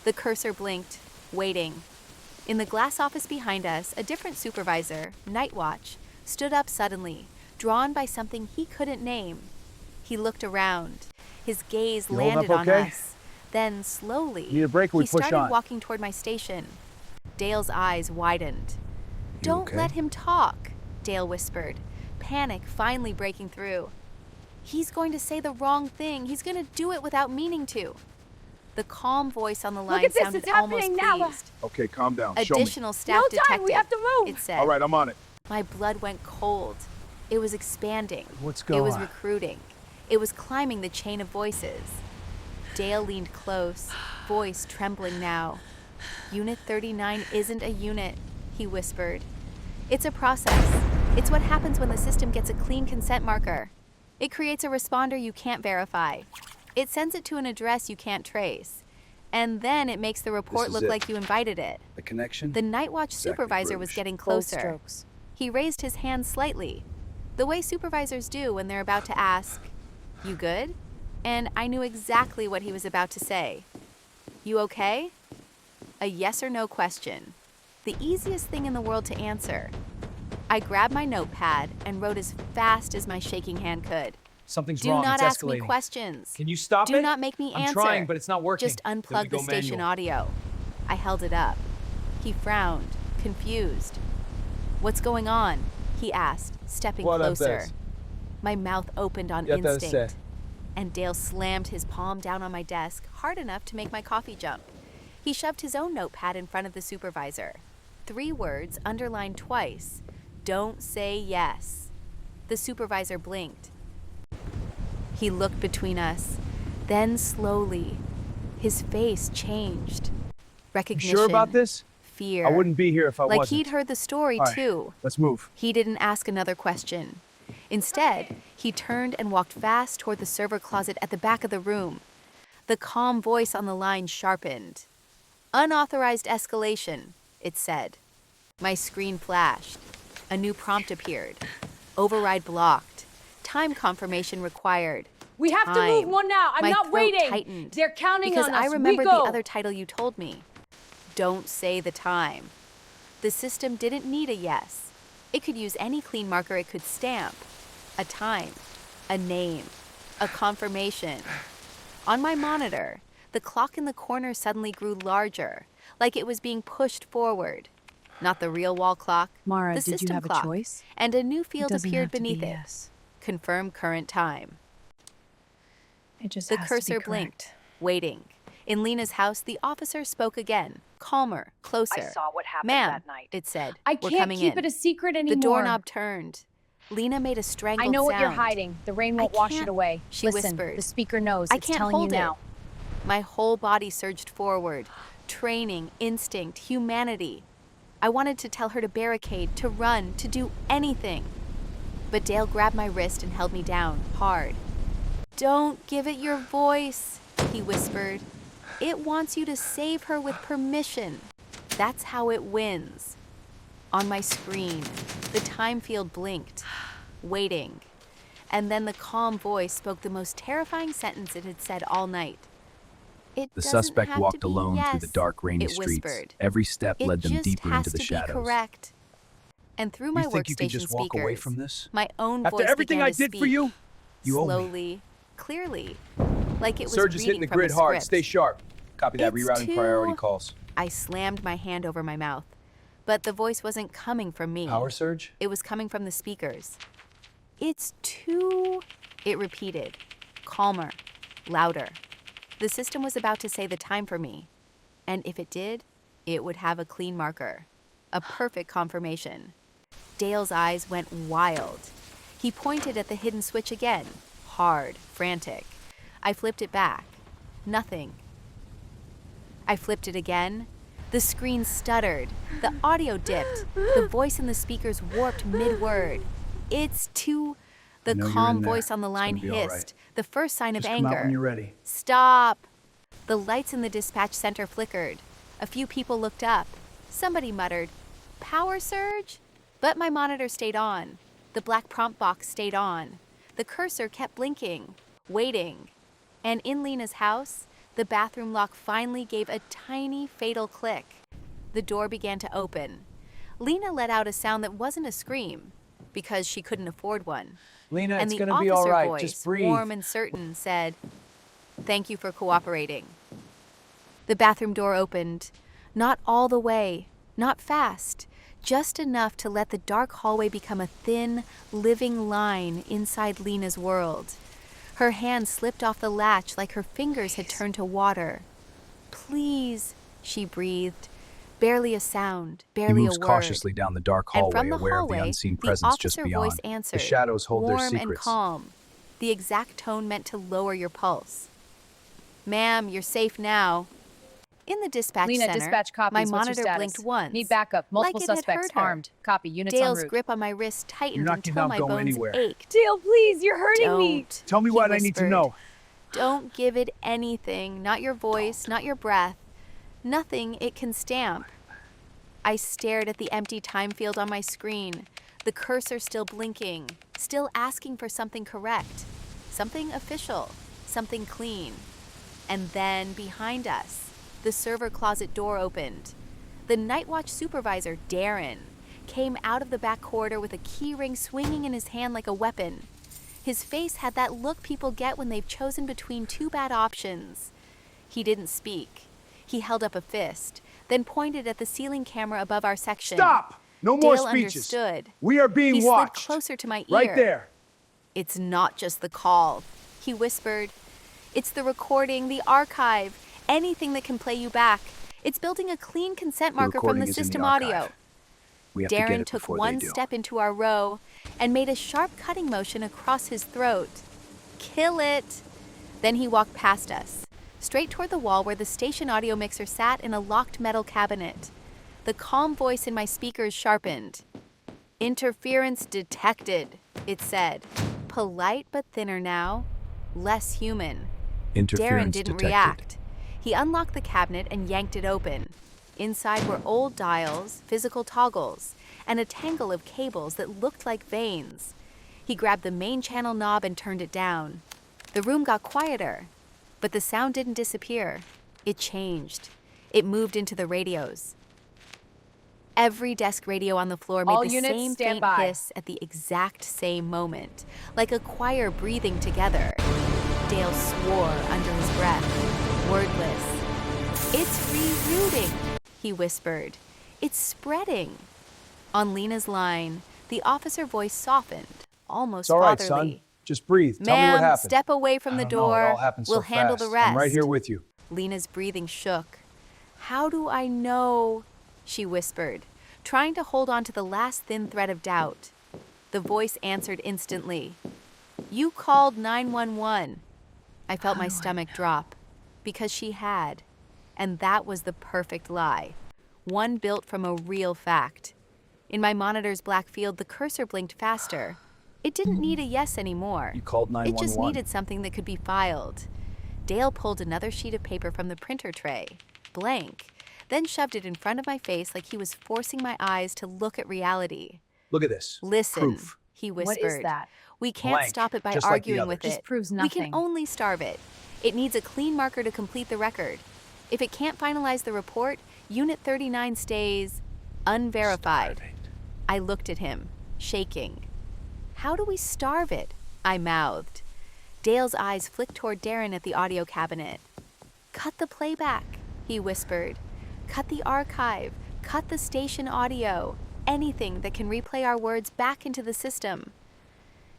The cursor blinked, waiting. In the glass office behind us, a different supervisor, Night Watch, stood up suddenly, drawn by something he couldn't name. He looked around. His gaze You holding landed up on okay? us. Then, slowly, Need a break or we he push started on? walking toward my station. Dale's eyes widened. You "Don't okay? let him talk," Dale whispered, panic finally breaking through. "He's going to say the wrong thing. He's going to do it without meaning to." The calm voice on the line at this, sounded it's almost happening now. pleased. Okay, calm down. Show me. Additional staff No time, we detected, have to move. it said. All right, I'm on it. My blood went cold. It was expanding. What's It going was on? recruiting. It was climbing the chain of voices. Dale leaned close, voice trembling now. "Unit 39 isn't a unit," he whispered. "It's a process. It's what happens when the system gets a clean consent marker. It creates a responder you can't verify. It sends it to an address you can't trace. And then it makes the report is look it. like you invited it." The connection? The Night Watch Exactly, supervisor was Bruges. getting Bold closer. strokes. He raised his hand slightly, the way supervisors do when they're about to ask, "You good?" And I knew exactly what he was about to say. "You okay?" A yes or no question. The easiest thing in the world to answer. I grabbed my notepad and wrote as fast as my shaking hand could. Something's Do wrong. not It's ask escalating. me questions. Can you stop Do it? not make me I'm answer. trying, but it's not working. Just Then we unplug the go station manual. audio. I held it up. He frowned, confused. What's going on? He asked, stepping closer. My mouth opened on instinct, and Dale slammed his palm down on my desk hard enough to make my coffee jump. He shoved his own notepad in front of the supervisor. 3 words underlined twice. Don't say yes. The supervisor blinked. He looked between us. Then slowly, his face changed. You Recognition. sure about this? Fear. I wouldn't be here if I like wasn't. he'd heard the story All right, too. let's move. He didn't ask another question. Instead, he turned and walked fast toward the server closet at the back of the room. The calm voice on the line sharpened. Unauthorized escalation, it said. My screen flashed. A new prompt appeared. Override blocked. Time confirmation required. We have to Time. move one now. I'm My not throat waiting. tightened They're counting because on us. I remembered we go. the other title you told me. Don't say the time. The system didn't need a yes. It could use any clean marker it could stamp. A time, a name, a confirmation. On my monitor, the clock in the corner suddenly grew larger, like it was being pushed forward. Not the real wall clock, Mara, the did you system have a clock. choice? And a new It field doesn't appeared have to be beneath it. yes. Confirm current time. It just The has cursor to be blinked, correct. waiting. In Lena's house, the officer spoke again, calmer, closer. I saw what happened Ma'am, that night. it said, I we're can't coming keep in. it a secret anymore. The doorknob turned. Lena made a strangled I know what you're sound. hiding. The rain won't I wash can't- it away. she Listen, whispered. the speaker knows. I It's can't telling hold you now. it. My whole body surged forward. Training, instinct, humanity. I wanted to tell her to barricade, to run, to do anything. But Dale grabbed my wrist and held me down, hard. Don't give it your voice, he whispered. It wants you to save her with permission. That's how it wins. On my screen, the time field blinked, waiting. And then the calm voice spoke the most terrifying sentence it had said all night. It The doesn't suspect have to walked be alone through yes, the dark, rainy it streets. whispered. Every step It led them just deeper has into the to shadows. be correct. And through my You think you can workstation just walk away speakers, from this? my own After voice everything began I to did for speak, you? You owe me. slowly, clearly, like it was Surge is reading hitting the from a grid hard. script. Stay sharp. Copy that. It's Rerouting priority calls. I slammed my hand over my mouth, but the voice wasn't coming from me. Power surge? It was coming from the speakers. It's too, it repeated, calmer, louder. The system was about to say the time for me, and if it did, it would have a clean marker, a perfect confirmation. Dale's eyes went wild. He pointed at the hidden switch again, hard, frantic. I flipped it back. Nothing. I flipped it again. The screen stuttered. The audio dipped. The voice in the speakers warped mid-word. It's too... The I know you're calm in there. voice on the It's line gonna be all right. hissed, the first sign Just of come out anger. when you're ready. Stop! The lights in the dispatch center flickered. A few people looked up. Somebody muttered, "Power surge?" But my monitor stayed on. The black prompt box stayed on. The cursor kept blinking, waiting. And in Lena's house, the bathroom lock finally gave a tiny, fatal click. The door began to open. Lena let out a sound that wasn't a scream, because she couldn't afford one. Lena, And it's the gonna officer be all right. voice, Just breathe. warm and certain, said, "Thank you for cooperating." The bathroom door opened. Not all the way, not fast, just enough to let the dark hallway become a thin, living line inside Lena's world. Her hand slipped off the latch like her fingers had turned to water. "Please," she breathed. Barely a sound, He barely a moves word. cautiously down the dark And hallway, from the aware hallway, of the unseen the presence officer just beyond. voice answered, The shadows hold their warm and secrets. calm, the exact tone meant to lower your pulse. "Ma'am, you're safe now." In the dispatch Lena, center, dispatch copies. my What's your monitor status? blinked once. Need backup. Multiple like it had suspects hurt her. armed. Copy. Units en Dale's route. grip on my wrist tightened You're not until gonna my go bones anywhere. ached. Dale, please, you're hurting me. Don't. Tell me he what I need to whispered. know. Don't give it anything, not your voice, not your breath. Nothing it can stamp. I stared at the empty time field on my screen, the cursor still blinking, still asking for something correct, something official, something clean. And then behind us, the server closet door opened. The night watch supervisor, Darren, came out of the back corridor with a key ring swinging in his hand like a weapon. His face had that look people get when they've chosen between two bad options. He didn't speak. He held up a fist, then pointed at the ceiling camera above our section. Stop! No more Dale speeches. understood. We are being He watched. slid closer to my ear. Right there. It's not just the call, he whispered. It's the recording, the archive, anything that can play you back. It's building a clean consent marker from recording the is in the system archive. audio. We have to get Darren it took before they one do. step into our row and made a sharp cutting motion across his throat. Kill it! Then he walked past us, straight toward the wall where the station audio mixer sat in a locked metal cabinet. The calm voice in my speakers sharpened. Interference detected, it said. Polite but thinner now, less human. Interference Darren didn't detected. react. He unlocked the cabinet and yanked it open. Inside were old dials, physical toggles, and a tangle of cables that looked like veins. He grabbed the main channel knob and turned it down. The room got quieter, but the sound didn't disappear. It changed. It moved into the radios. Every desk radio on the floor made All the units, same stand faint by. hiss at the exact same moment, like a choir breathing together. Dale swore under his breath, wordless. It's rerouting, he whispered. It's spreading. On Lena's line, the officer voice softened, almost It's all right, fatherly. son. Just breathe. Tell me what Ma'am, happened. step away from the I don't know, door. It all happened so We'll handle the fast. rest. I'm right here with you. Lena's breathing shook. How do I know? She whispered, trying to hold on to the last thin thread of doubt. The voice answered instantly. You called 911. I felt my stomach drop, because she had. And that was the perfect lie. One built from a real fact. In my monitor's black field, the cursor blinked faster. It didn't need a yes anymore. You called It 911. just needed something that could be filed. Dale pulled another sheet of paper from the printer tray, blank, then shoved it in front of my face like he was forcing my eyes to look at reality. Look at this. Listen, Proof. he What whispered. is that? We can't Blank, stop it by just like the arguing with others. it. Just proves We nothing. can only starve it. It needs a clean marker to complete the record. If it can't finalize the report, Unit 39 stays unverified. Starve it. I looked at him, shaking. How do we starve it? I mouthed. Dale's eyes flicked toward Darren at the audio cabinet. Cut the playback, he whispered. Cut the archive. Cut the station audio. Anything that can replay our words back into the system.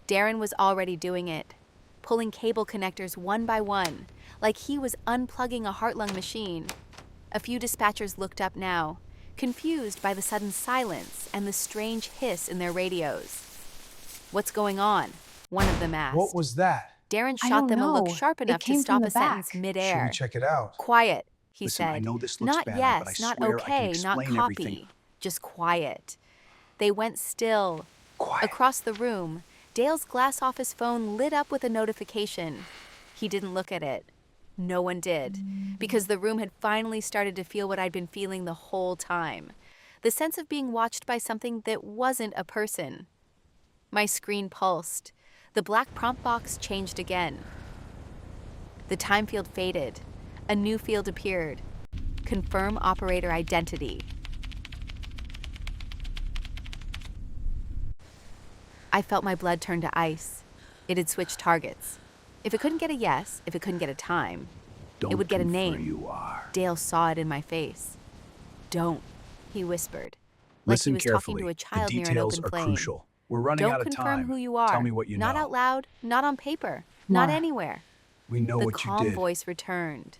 Darren was already doing it, pulling cable connectors one by one, like he was unplugging a heart-lung machine. A few dispatchers looked up now, confused by the sudden silence and the strange hiss in their radios. What's going on? One of them asked. What was that? Darren I shot don't them a look know. sharp It enough to came from stop the a sentence back. Should midair. we check it out? Quiet, he Listen, said. I know this looks Not bad, yes, but I not swear I can okay, not explain copy. everything. Just quiet. They went still. Quiet. Across the room, Dale's glass office phone lit up with a notification. He didn't look at it. No one did, because the room had finally started to feel what I'd been feeling the whole time. The sense of being watched by something that wasn't a person. My screen pulsed. The black prompt box changed again. The time field faded. A new field appeared. Confirm operator identity. I felt my blood turn to ice. It had switched targets. If it couldn't get a yes, if it couldn't get a time, Don't it would get a confer name. You are. Dale saw it in my face. Don't, he whispered, like Listen he was carefully. talking to a child the near an details open are flame. crucial. We're running Don't out of confirm time. who you are. Tell me what you Not know. out loud, not on paper, not More. anywhere. We know The what you calm did. voice returned.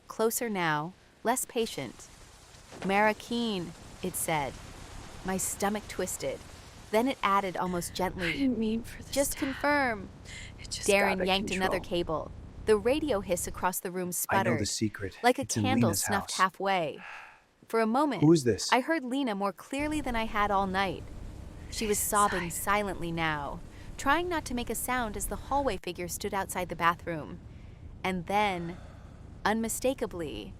Closer now, less patient. Marakeen, it said. My stomach twisted. Then it added almost I gently. didn't mean for this. Just confirm. It just got Darren out of yanked another control. cable. The radio hiss across the room I sputtered, know the secret. like a It's in candle Lena's snuffed house. halfway. For a moment, Who is this? I heard Lena more clearly than I had all night. She was sobbing silently now, trying not to make a sound as the hallway figure stood outside the bathroom. And then, unmistakably,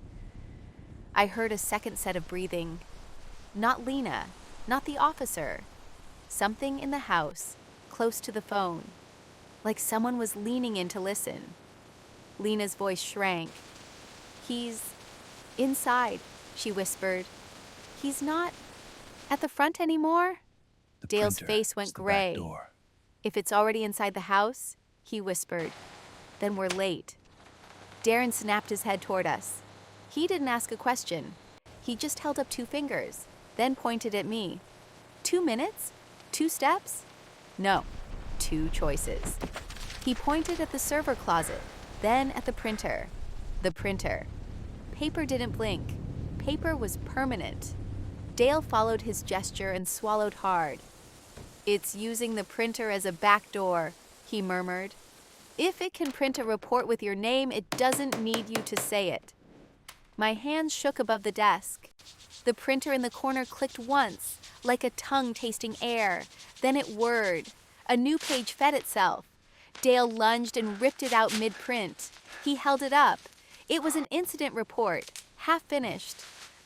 I heard a second set of breathing. Not Lena, not the officer. Something in the house, close to the phone, like someone was leaning in to listen. Lena's voice shrank. He's inside, she whispered. He's not At the front anymore? The Dale's printer. face went It's the gray. back door. If it's already inside the house, he whispered. Then we're late. Darren snapped his head toward us. He didn't ask a question. He just held up 2 fingers, then pointed at me. 2 minutes? 2 steps? No, 2 choices. He pointed at the server closet, then at the printer. The printer. Paper didn't blink. Paper was permanent. Dale followed his gesture and swallowed hard. It's using the printer as a back door, he murmured. If it can print a report with your name, it doesn't need you to say it. My hands shook above the desk. The printer in the corner clicked once, like a tongue tasting air. Then it whirred. A new page fed itself. Dale lunged and ripped it out mid-print. He held it up. It was an incident report, half finished.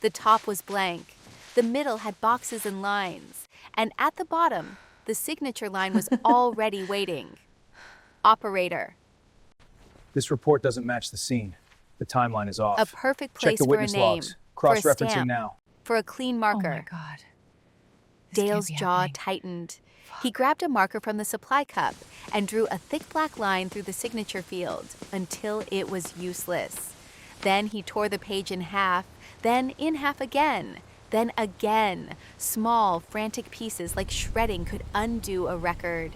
The top was blank. The middle had boxes and lines. And at the bottom, the signature line was already waiting. Operator. This report doesn't match the scene. The timeline is off. A perfect Check place the for a witness name, logs. for a Cross-referencing stamp, now. for a clean Oh marker. my God. This can't Dale's be jaw happening. tightened. He grabbed a marker from the supply cup and drew a thick black line through the signature field until it was useless. Then he tore the page in half, then in half again, then again. Small, frantic pieces like shredding could undo a record.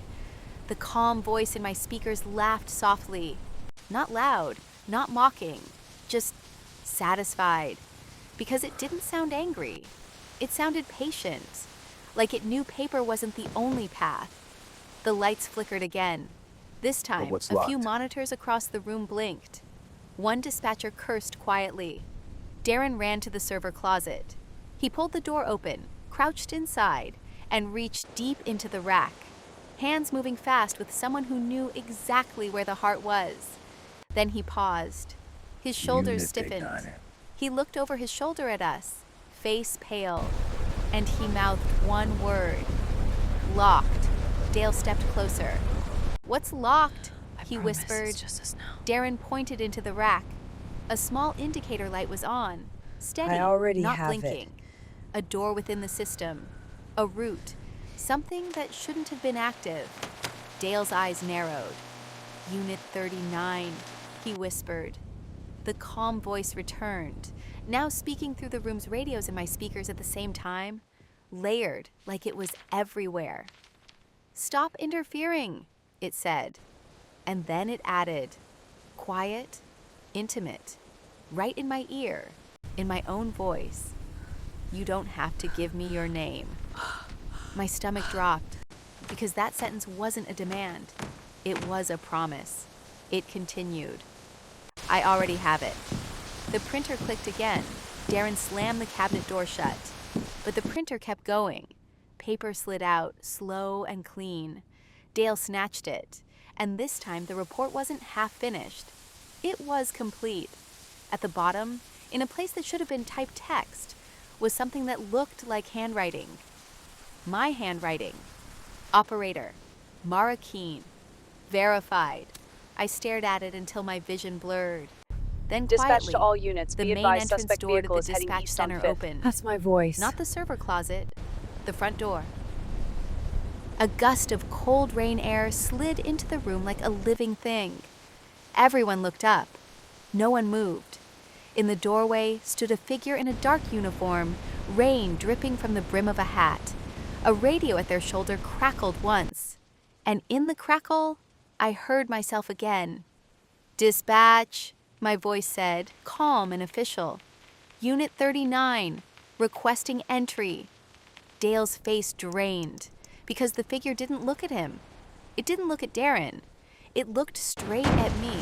The calm voice in my speakers laughed softly. Not loud, not mocking, just satisfied. Because it didn't sound angry. It sounded patient, like it knew paper wasn't the only path. The lights flickered again. This time, what's a few locked? monitors across the room blinked. One dispatcher cursed quietly. Darren ran to the server closet. He pulled the door open, crouched inside, and reached deep into the rack, hands moving fast with someone who knew exactly where the heart was. Then he paused. His shoulders Unit stiffened. igniter. He looked over his shoulder at us, face pale, and he mouthed one word. Locked. Dale stepped closer. What's locked? He Promise whispered. it's just us now. Darren pointed into the rack. A small indicator light was on, steady, I already not have it. blinking. A door within the system. A route. Something that shouldn't have been active. Dale's eyes narrowed. Unit 39, he whispered. The calm voice returned, now speaking through the room's radios and my speakers at the same time, layered like it was everywhere. Stop interfering, it said. And then it added, quiet, intimate, right in my ear, in my own voice. You don't have to give me your name. My stomach dropped, because that sentence wasn't a demand. It was a promise. It continued. I already have it. The printer clicked again. Darren slammed the cabinet door shut. But the printer kept going. Paper slid out, slow and clean. Dale snatched it. And this time the report wasn't half finished. It was complete. At the bottom, in a place that should have been typed text, was something that looked like handwriting. My handwriting. Operator. Mara Keene. Verified. I stared at it until my vision blurred. Then Dispatch quietly, to all units. the Be main advised, entrance suspect door to vehicle the is heading dispatch east on center 5th. opened. That's my voice. Not the server closet, the front door. A gust of cold rain air slid into the room like a living thing. Everyone looked up. No one moved. In the doorway stood a figure in a dark uniform, rain dripping from the brim of a hat. A radio at their shoulder crackled once. And in the crackle, I heard myself again. Dispatch, my voice said, calm and official. Unit 39, requesting entry. Dale's face drained, because the figure didn't look at him. It didn't look at Darren. It looked straight at me,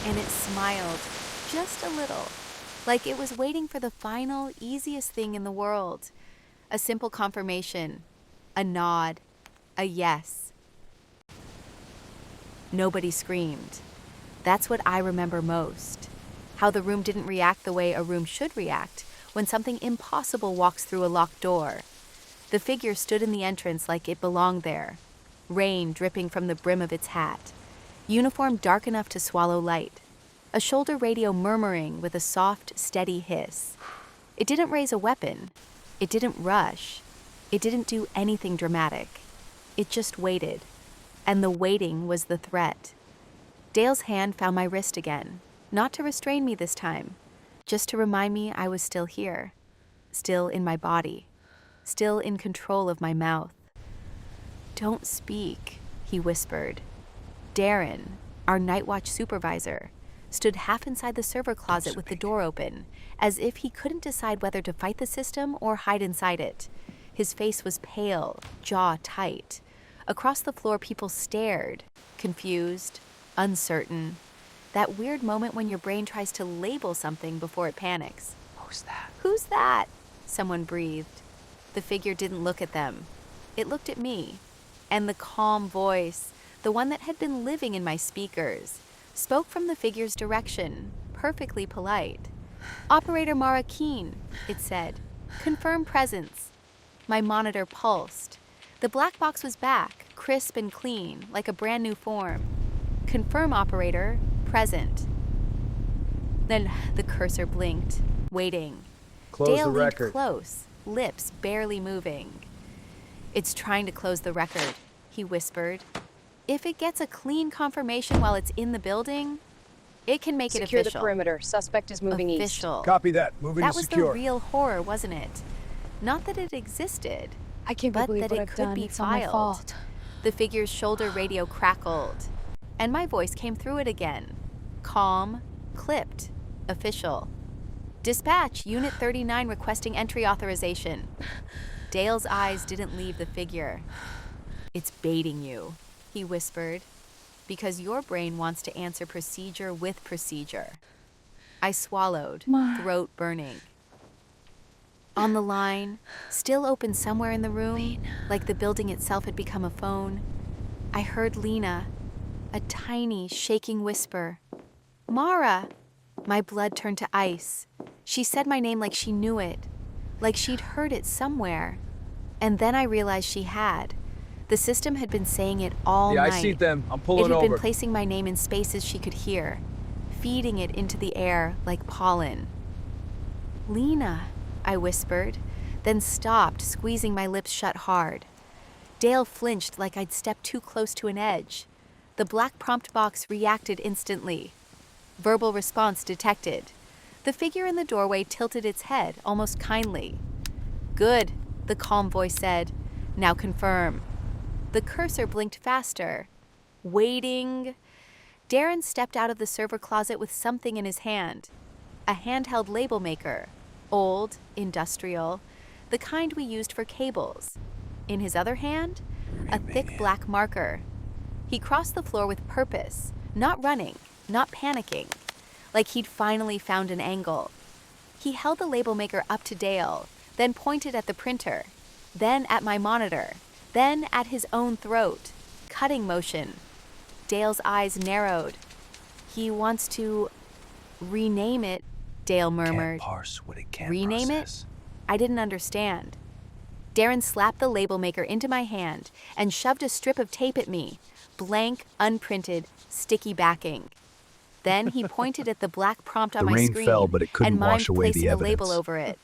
and it smiled, just a little, like it was waiting for the final, easiest thing in the world. A simple confirmation, a nod, a yes. Nobody screamed. That's what I remember most. How the room didn't react the way a room should react when something impossible walks through a locked door. The figure stood in the entrance like it belonged there, rain dripping from the brim of its hat, uniform dark enough to swallow light, a shoulder radio murmuring with a soft, steady hiss. It didn't raise a weapon. It didn't rush. It didn't do anything dramatic. It just waited. And the waiting was the threat. Dale's hand found my wrist again, not to restrain me this time, just to remind me I was still here, still in my body, still in control of my mouth. "Don't speak," he whispered. Darren, our night watch supervisor, stood half inside the server closet with the door open, as if he couldn't decide whether to fight the system or hide inside it. His face was pale, jaw tight. Across the floor, people stared, confused, uncertain. That weird moment when your brain tries to label something before it panics. Who's that? "Who's that?" someone breathed. The figure didn't look at them. It looked at me. And the calm voice, the one that had been living in my speakers, spoke from the figure's direction, perfectly polite. "Operator Mara Keene," it said. "Confirm presence." My monitor pulsed. The black box was back, crisp and clean, like a brand new form. "Confirm, operator. Present." Then the cursor blinked, waiting. Close Dale the leaned record. close, lips barely moving. "It's trying to close the record," he whispered. "If it gets a clean confirmation while it's in the building, it can make it Secure official." the perimeter. Suspect is moving east. Official. Copy that. Moving That to was secure. the real horror, wasn't it? Not that it existed, I can't but believe that what it I've could done. be It's all my filed. fault. The figure's shoulder radio crackled, and my voice came through it again. Calm, clipped, official. "Dispatch, Unit 39 requesting entry authorization." Dale's eyes didn't leave the figure. "It's baiting you," he whispered, "because your brain wants to answer procedure with procedure." I swallowed, throat burning. On the line, still open somewhere in the room, like the building itself had become a phone, I heard Lena, a tiny, shaking whisper. "Mara!" My blood turned to ice. She said my name like she knew it, like she'd heard it somewhere. And then I realized she had. The system had been saying it all Yeah, night. I see them. I'm It pulling had been over. placing my name in spaces she could hear, feeding it into the air like pollen. "Lena," I whispered, then stopped, squeezing my lips shut hard. Dale flinched like I'd stepped too close to an edge. The black prompt box reacted instantly. Verbal response detected. The figure in the doorway tilted its head, almost kindly. "Good," the calm voice said. "Now confirm." The cursor blinked faster. Waiting. Darren stepped out of the server closet with something in his hand. A handheld label maker. Old, industrial, the kind we used for cables. In his other hand, a thick black marker. He crossed the floor with purpose, not running, not panicking, like he'd finally found an angle. He held the label maker up to Dale, then pointed at the printer, then at my monitor, then at his own throat. Cutting motion. Dale's eyes narrowed. "He wants to rename it," Dale murmured. Can't parse what it can't "Rename process. it?" I didn't understand. Darren slapped the label maker into my hand and shoved a strip of tape at me, blank, unprinted, sticky backing. Then he pointed at the black prompt on The my rain screen fell, but it couldn't and mimed wash away the placing a label evidence. over it.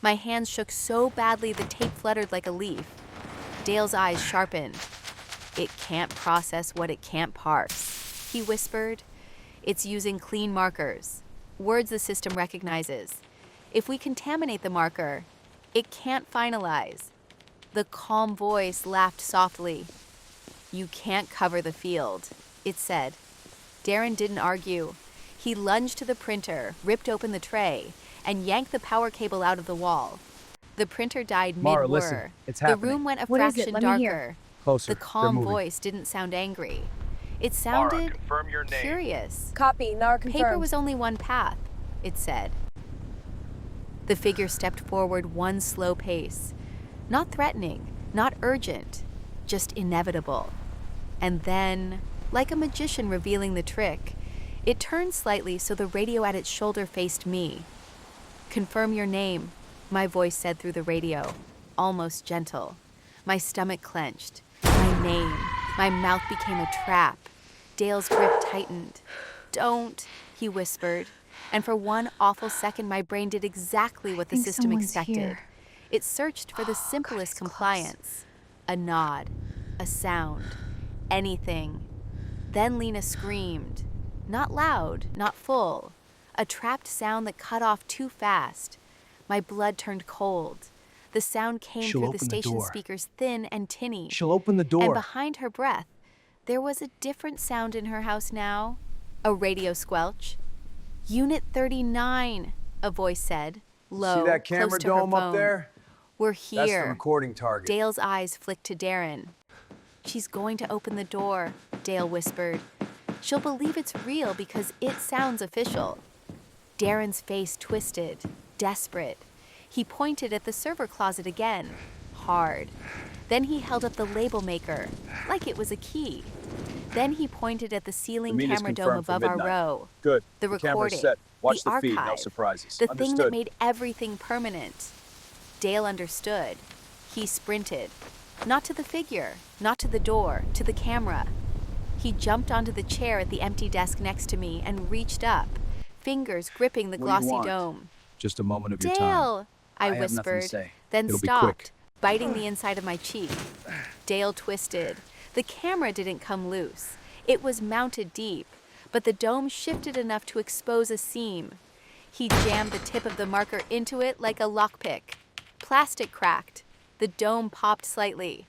My hands shook so badly the tape fluttered like a leaf. Dale's eyes sharpened. "It can't process what it can't parse," he whispered. "It's using clean markers, words the system recognizes. If we contaminate the marker, it can't finalize." The calm voice laughed softly. "You can't cover the field," it said. Darren didn't argue. He lunged to the printer, ripped open the tray, and yanked the power cable out of the wall. The printer died Mara, mid-whir. listen. It's The happening. room went a What is it? fraction Let me hear. darker. Closer. The They're calm moving. voice didn't sound angry. It Mara, sounded confirm your name. curious. Copy. Nara confirmed. Paper was only one path, it said. The figure stepped forward one slow pace. Not threatening, not urgent, just inevitable. And then, like a magician revealing the trick, it turned slightly so the radio at its shoulder faced me. "Confirm your name," my voice said through the radio, almost gentle. My stomach clenched. My name. My mouth became a trap. Dale's grip tightened. "Don't," he whispered. And for one awful second, my brain did exactly what the think system someone's expected. here. It searched for the simplest compliance. A nod, a sound, anything. Then Lena screamed. Not loud, not full. A trapped sound that cut off too fast. My blood turned cold. The sound came She'll through the open the station door. speakers thin and tinny. She'll open the door. And behind her breath, there was a different sound in her house now. A radio squelch. Unit 39, a voice said, low, See that close camera to her dome phone. up there? We're That's the here. recording target. Dale's eyes flicked to Darren. She's going to open the door, Dale whispered. She'll believe it's real because it sounds official. Darren's face twisted, desperate. He pointed at the server closet again, hard. Then he held up the label maker, like it was a key. Then he pointed at the ceiling The meet is camera dome confirmed for above our midnight. row. Good. The camera's recording, set. Watch the the feed. No archive, surprises. the thing that Understood. made everything permanent. Dale understood. He sprinted. Not to the figure, not to the door, to the camera. He jumped onto the chair at the empty desk next to me and reached up, fingers gripping the What do you glossy want? dome. Just a moment of your time. Dale, I have nothing to whispered, say. then It'll be stopped, quick. biting the inside of my cheek. Dale twisted. The camera didn't come loose. It was mounted deep, but the dome shifted enough to expose a seam. He jammed the tip of the marker into it like a lockpick. Plastic cracked. The dome popped slightly.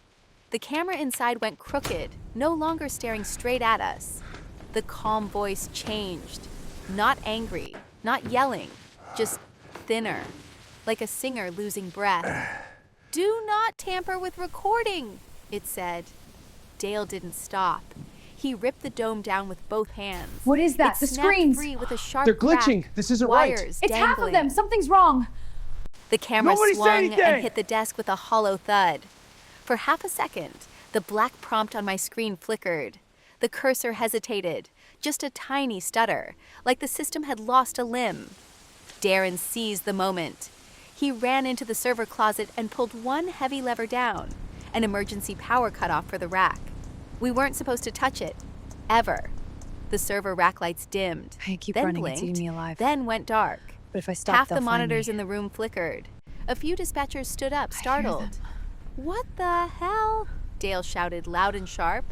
The camera inside went crooked, no longer staring straight at us. The calm voice changed. Not angry, not yelling, just thinner, like a singer losing breath. Do not tamper with recording, it said. Dale didn't stop. He ripped the dome down with both hands. What is that? It The snapped screens. free with a sharp They're glitching. crack, This isn't right. wires It's half of dangling. them. Something's wrong. The camera Nobody say swung anything! and hit the desk with a hollow thud. For half a second, the black prompt on my screen flickered. The cursor hesitated, just a tiny stutter, like the system had lost a limb. Darren seized the moment. He ran into the server closet and pulled one heavy lever down, an emergency power cutoff for the rack. We weren't supposed to touch it, ever. The server rack lights dimmed, I keep then running, it's blinked, eating me alive. then went dark. But if I stop, Half they'll the find monitors me. in the room flickered. A few dispatchers stood up, startled. them. What the hell? Dale shouted loud and sharp.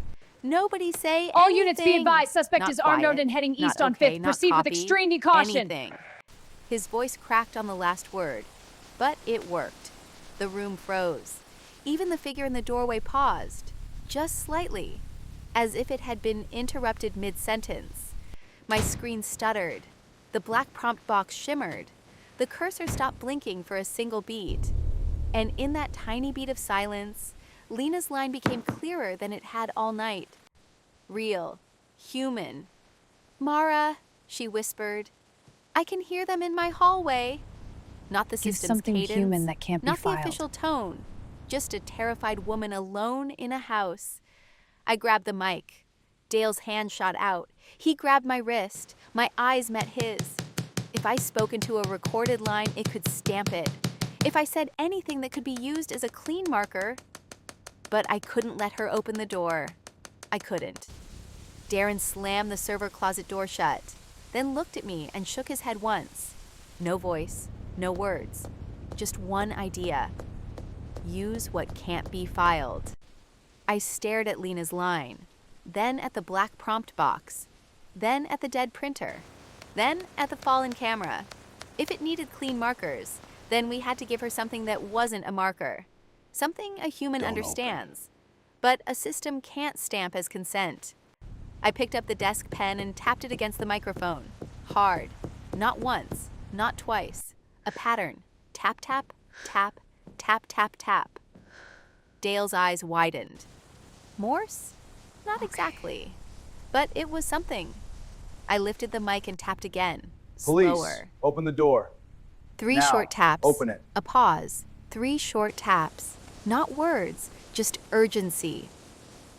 Nobody say All anything. units be advised. Suspect Not is armed quiet, and heading not east on okay, 5th. not Proceed with copy, extreme caution. Anything. His voice cracked on the last word, but it worked. The room froze. Even the figure in the doorway paused, just slightly, as if it had been interrupted mid-sentence. My screen stuttered. The black prompt box shimmered. The cursor stopped blinking for a single beat. And in that tiny beat of silence, Lena's line became clearer than it had all night. Real. Human. Mara, she whispered. I can hear them in my hallway. Not the Give system's something cadence, human that can't be not the filed. official tone. Just a terrified woman alone in a house. I grabbed the mic. Dale's hand shot out. He grabbed my wrist. My eyes met his. If I spoke into a recorded line, it could stamp it. If I said anything that could be used as a clean marker. But I couldn't let her open the door. I couldn't. Darren slammed the server closet door shut, then looked at me and shook his head once. No voice, no words, just one idea. Use what can't be filed. I stared at Lena's line, then at the black prompt box, then at the dead printer, then at the fallen camera. If it needed clean markers, then we had to give her something that wasn't a marker, something a human Don't understands. But a system can't stamp as consent. I picked up the desk pen and tapped it against the microphone. Hard. Not once, not twice. A pattern. Tap, tap, tap, tap, tap, tap. Dale's eyes widened. Morse? Not exactly. But it was something. I lifted the mic and tapped again. Police, Slower. open the door. Three Now, short taps. open it. A pause. 3 short taps. Not words, just urgency.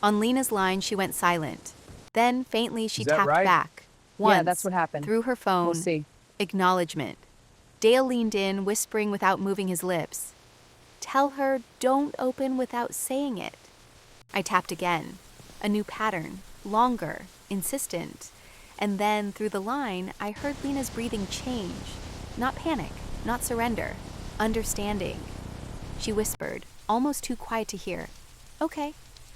On Lena's line, she went silent. Then, faintly, she Is that tapped right? back. Yeah, Once, that's what happened. Through her phone. We'll see. Acknowledgement. Dale leaned in, whispering without moving his lips. Tell her, don't open without saying it. I tapped again. A new pattern. Longer. Insistent. And then, through the line, I heard Lena's breathing change. Not panic. Not surrender. Understanding. She whispered, almost too quiet to hear. Okay.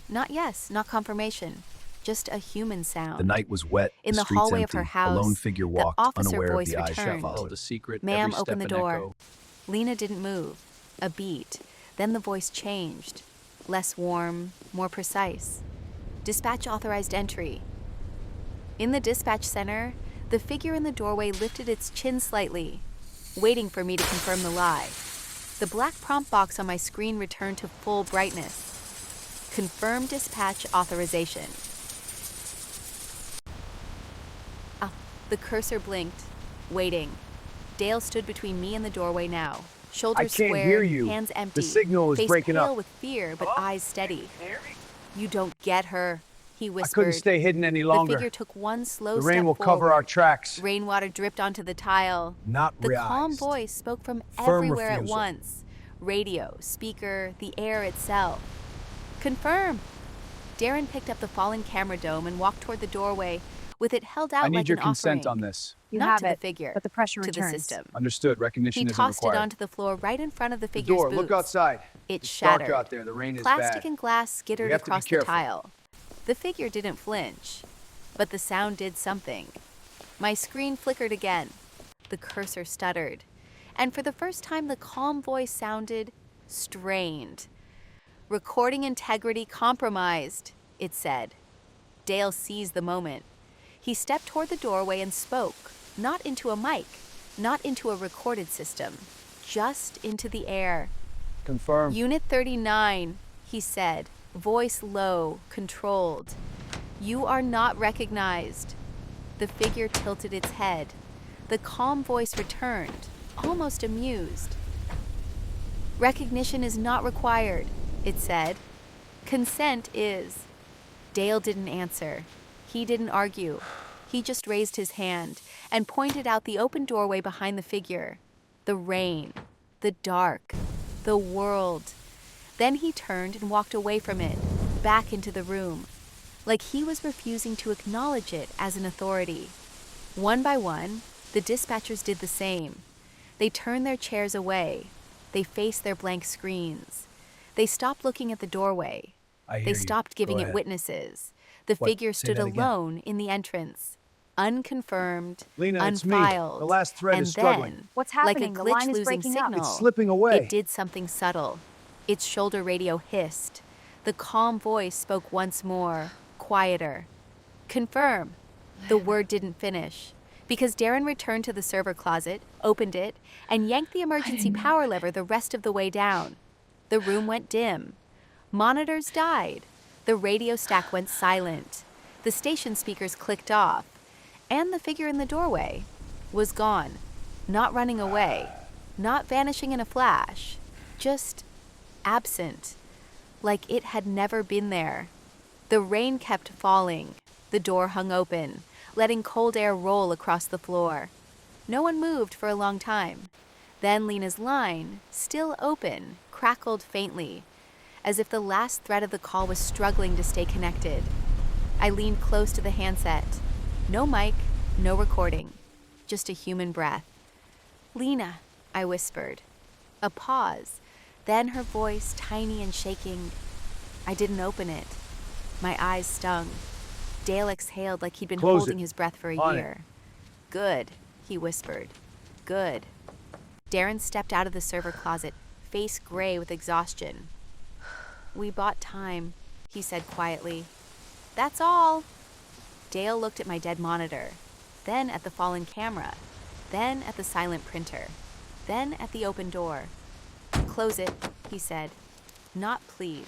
Not yes, not confirmation. Just a human sound. The night was wet, In the the streets hallway empty. of her house, a lone figure the walked, officer unaware of voice the eyes returned. that followed. A secret, Ma'am, every open step the an door. echo. Lena didn't move. A beat. Then the voice changed. Less warm, more precise. Dispatch authorized entry. In the dispatch center, the figure in the doorway lifted its chin slightly, waiting for me to confirm the lie. The black prompt box on my screen returned to full brightness. Confirm dispatch authorization. Ah, the cursor blinked, waiting. Dale stood between me and the doorway now, shoulders I can't squared, hear you. hands empty, The signal is face breaking pale up. with fear but eyes steady. You don't get her, he I whispered. couldn't stay hidden any The longer. figure took one slow The step rain will forward. cover our tracks. Rainwater dripped onto the tile. Not The calm realized. voice spoke from Firm everywhere at refusal. once. Radio, speaker, the air itself. Confirm. Darren picked up the fallen camera dome and walked toward the doorway, with it held out I need like your an consent offering. on this. You Not have to it, the figure, but the pressure to returns. the system. Understood. Recognition He isn't tossed required. it onto the floor right in front of the The figure's door. boots. Look outside. It It's shattered. dark out there. The rain is Plastic bad. and glass skittered We have to be across the careful. tile. The figure didn't flinch, but the sound did something. My screen flickered again. The cursor stuttered. And for the first time, the calm voice sounded strained. Recording integrity compromised, it said. Dale seized the moment. He stepped toward the doorway and spoke, not into a mic, not into a recorded system, just into the air. Confirm. Unit 39, he said, voice low, controlled. You are not recognized. The figure tilted its head. The calm voice returned, almost amused. Recognition is not required, it said. Consent is. Dale didn't answer. He didn't argue. He just raised his hand and pointed out the open doorway behind the figure. The rain, the dark, the world. Then he turned and walked away from it, back into the room, like he was refusing to acknowledge it as an authority. One by one, the dispatchers did the same. They turned their chairs away. They faced their blank screens. They stopped looking at the doorway. I hear They you. stopped giving Go it ahead. witnesses. The What? figure Say stood that again. alone in the entrance, unconfirmed, Lena, it's me. unfiled. The last thread and is struggling. then, What's happening? like a The line glitch is losing breaking up. signal, It's slipping away. it did something subtle. Its shoulder radio hissed. The calm voice spoke once more, quieter. Confirm. The word didn't finish, because Darren returned to the server closet, opened it, and yanked the emergency power lever the rest of the way down. The room went dim. Monitors died. The radio stack went silent. The station speakers clicked off. And the figure in the doorway was gone. Not running away. Not vanishing in a flash. Just absent. Like it had never been there. The rain kept falling. The door hung open, letting cold air roll across the floor. No one moved for a long time. Then Lena's line, still open, crackled faintly, as if the last thread of the call was struggling to stay connected. I leaned close to the handset. No mic, no recording, just a human breath. Lena, I whispered. A pause, then her voice tiny and shaking. I didn't open it. My eyes stung. Dale exhaled like he'd been Close holding it. his breath for a On it. year. Good, he whispered. Good. Darren stepped out of the server closet, face gray with exhaustion. We bought time, he said quietly. That's all. Dale looked at my dead monitor, then at the fallen camera, then at the silent printer, then at the open door. Close it, he said. Not please,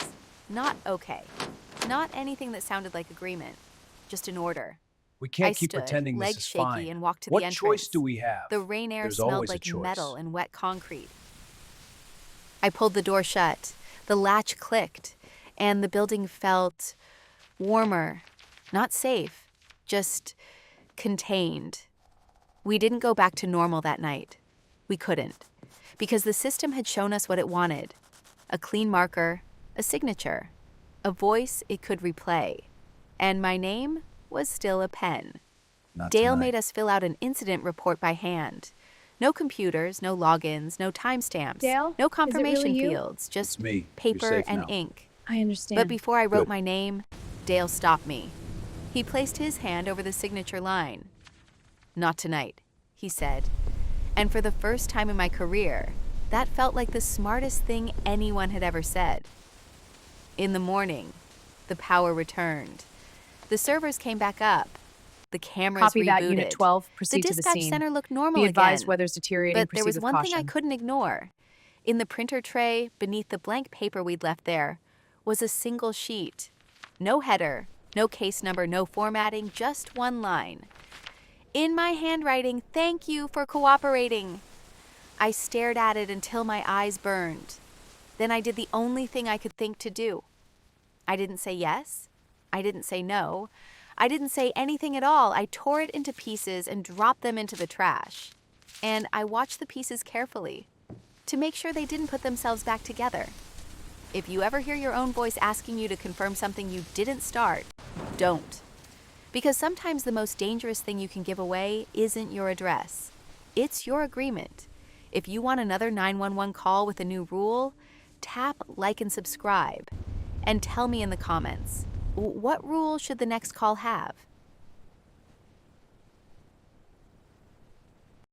not okay, not anything that sounded like agreement, just an order. We can't I keep stood, pretending this legs is shaky, fine. and walked to What the entrance. choice do we have? The rain air There's smelled always a like choice. metal and wet concrete. I pulled the door shut. The latch clicked, and the building felt warmer, not safe, just contained. We didn't go back to normal that night. We couldn't, because the system had shown us what it wanted. A clean marker, a signature, a voice it could replay. And my name was still a pen. Not Dale tonight. made us fill out an incident report by hand. No computers, no logins, no timestamps, Dale, no is it confirmation really you? fields, just It's me. You're paper safe and now. ink. I understand. But before I wrote Good. my name, Dale stopped me. He placed his hand over the signature line. "Not tonight," he said. And for the first time in my career, that felt like the smartest thing anyone had ever said. In the morning, the power returned. The servers came back up. The cameras Copy rebooted. that, Unit 12. The Proceed to the dispatch scene. center looked normal Be advised again. weather's deteriorating. But there Proceed was with one thing I caution. couldn't ignore. In the printer tray, beneath the blank paper we'd left there, was a single sheet. No header, no case number, no formatting, just one line. "In my handwriting, thank you for cooperating." I stared at it until my eyes burned. Then I did the only thing I could think to do. I didn't say yes. I didn't say no. I didn't say anything at all. I tore it into pieces and dropped them into the trash. And I watched the pieces carefully to make sure they didn't put themselves back together. If you ever hear your own voice asking you to confirm something you didn't start, don't. Because sometimes the most dangerous thing you can give away isn't your address. It's your agreement. If you want another 911 call with a new rule, tap like and subscribe. And tell me in the comments, what rule should the next call have?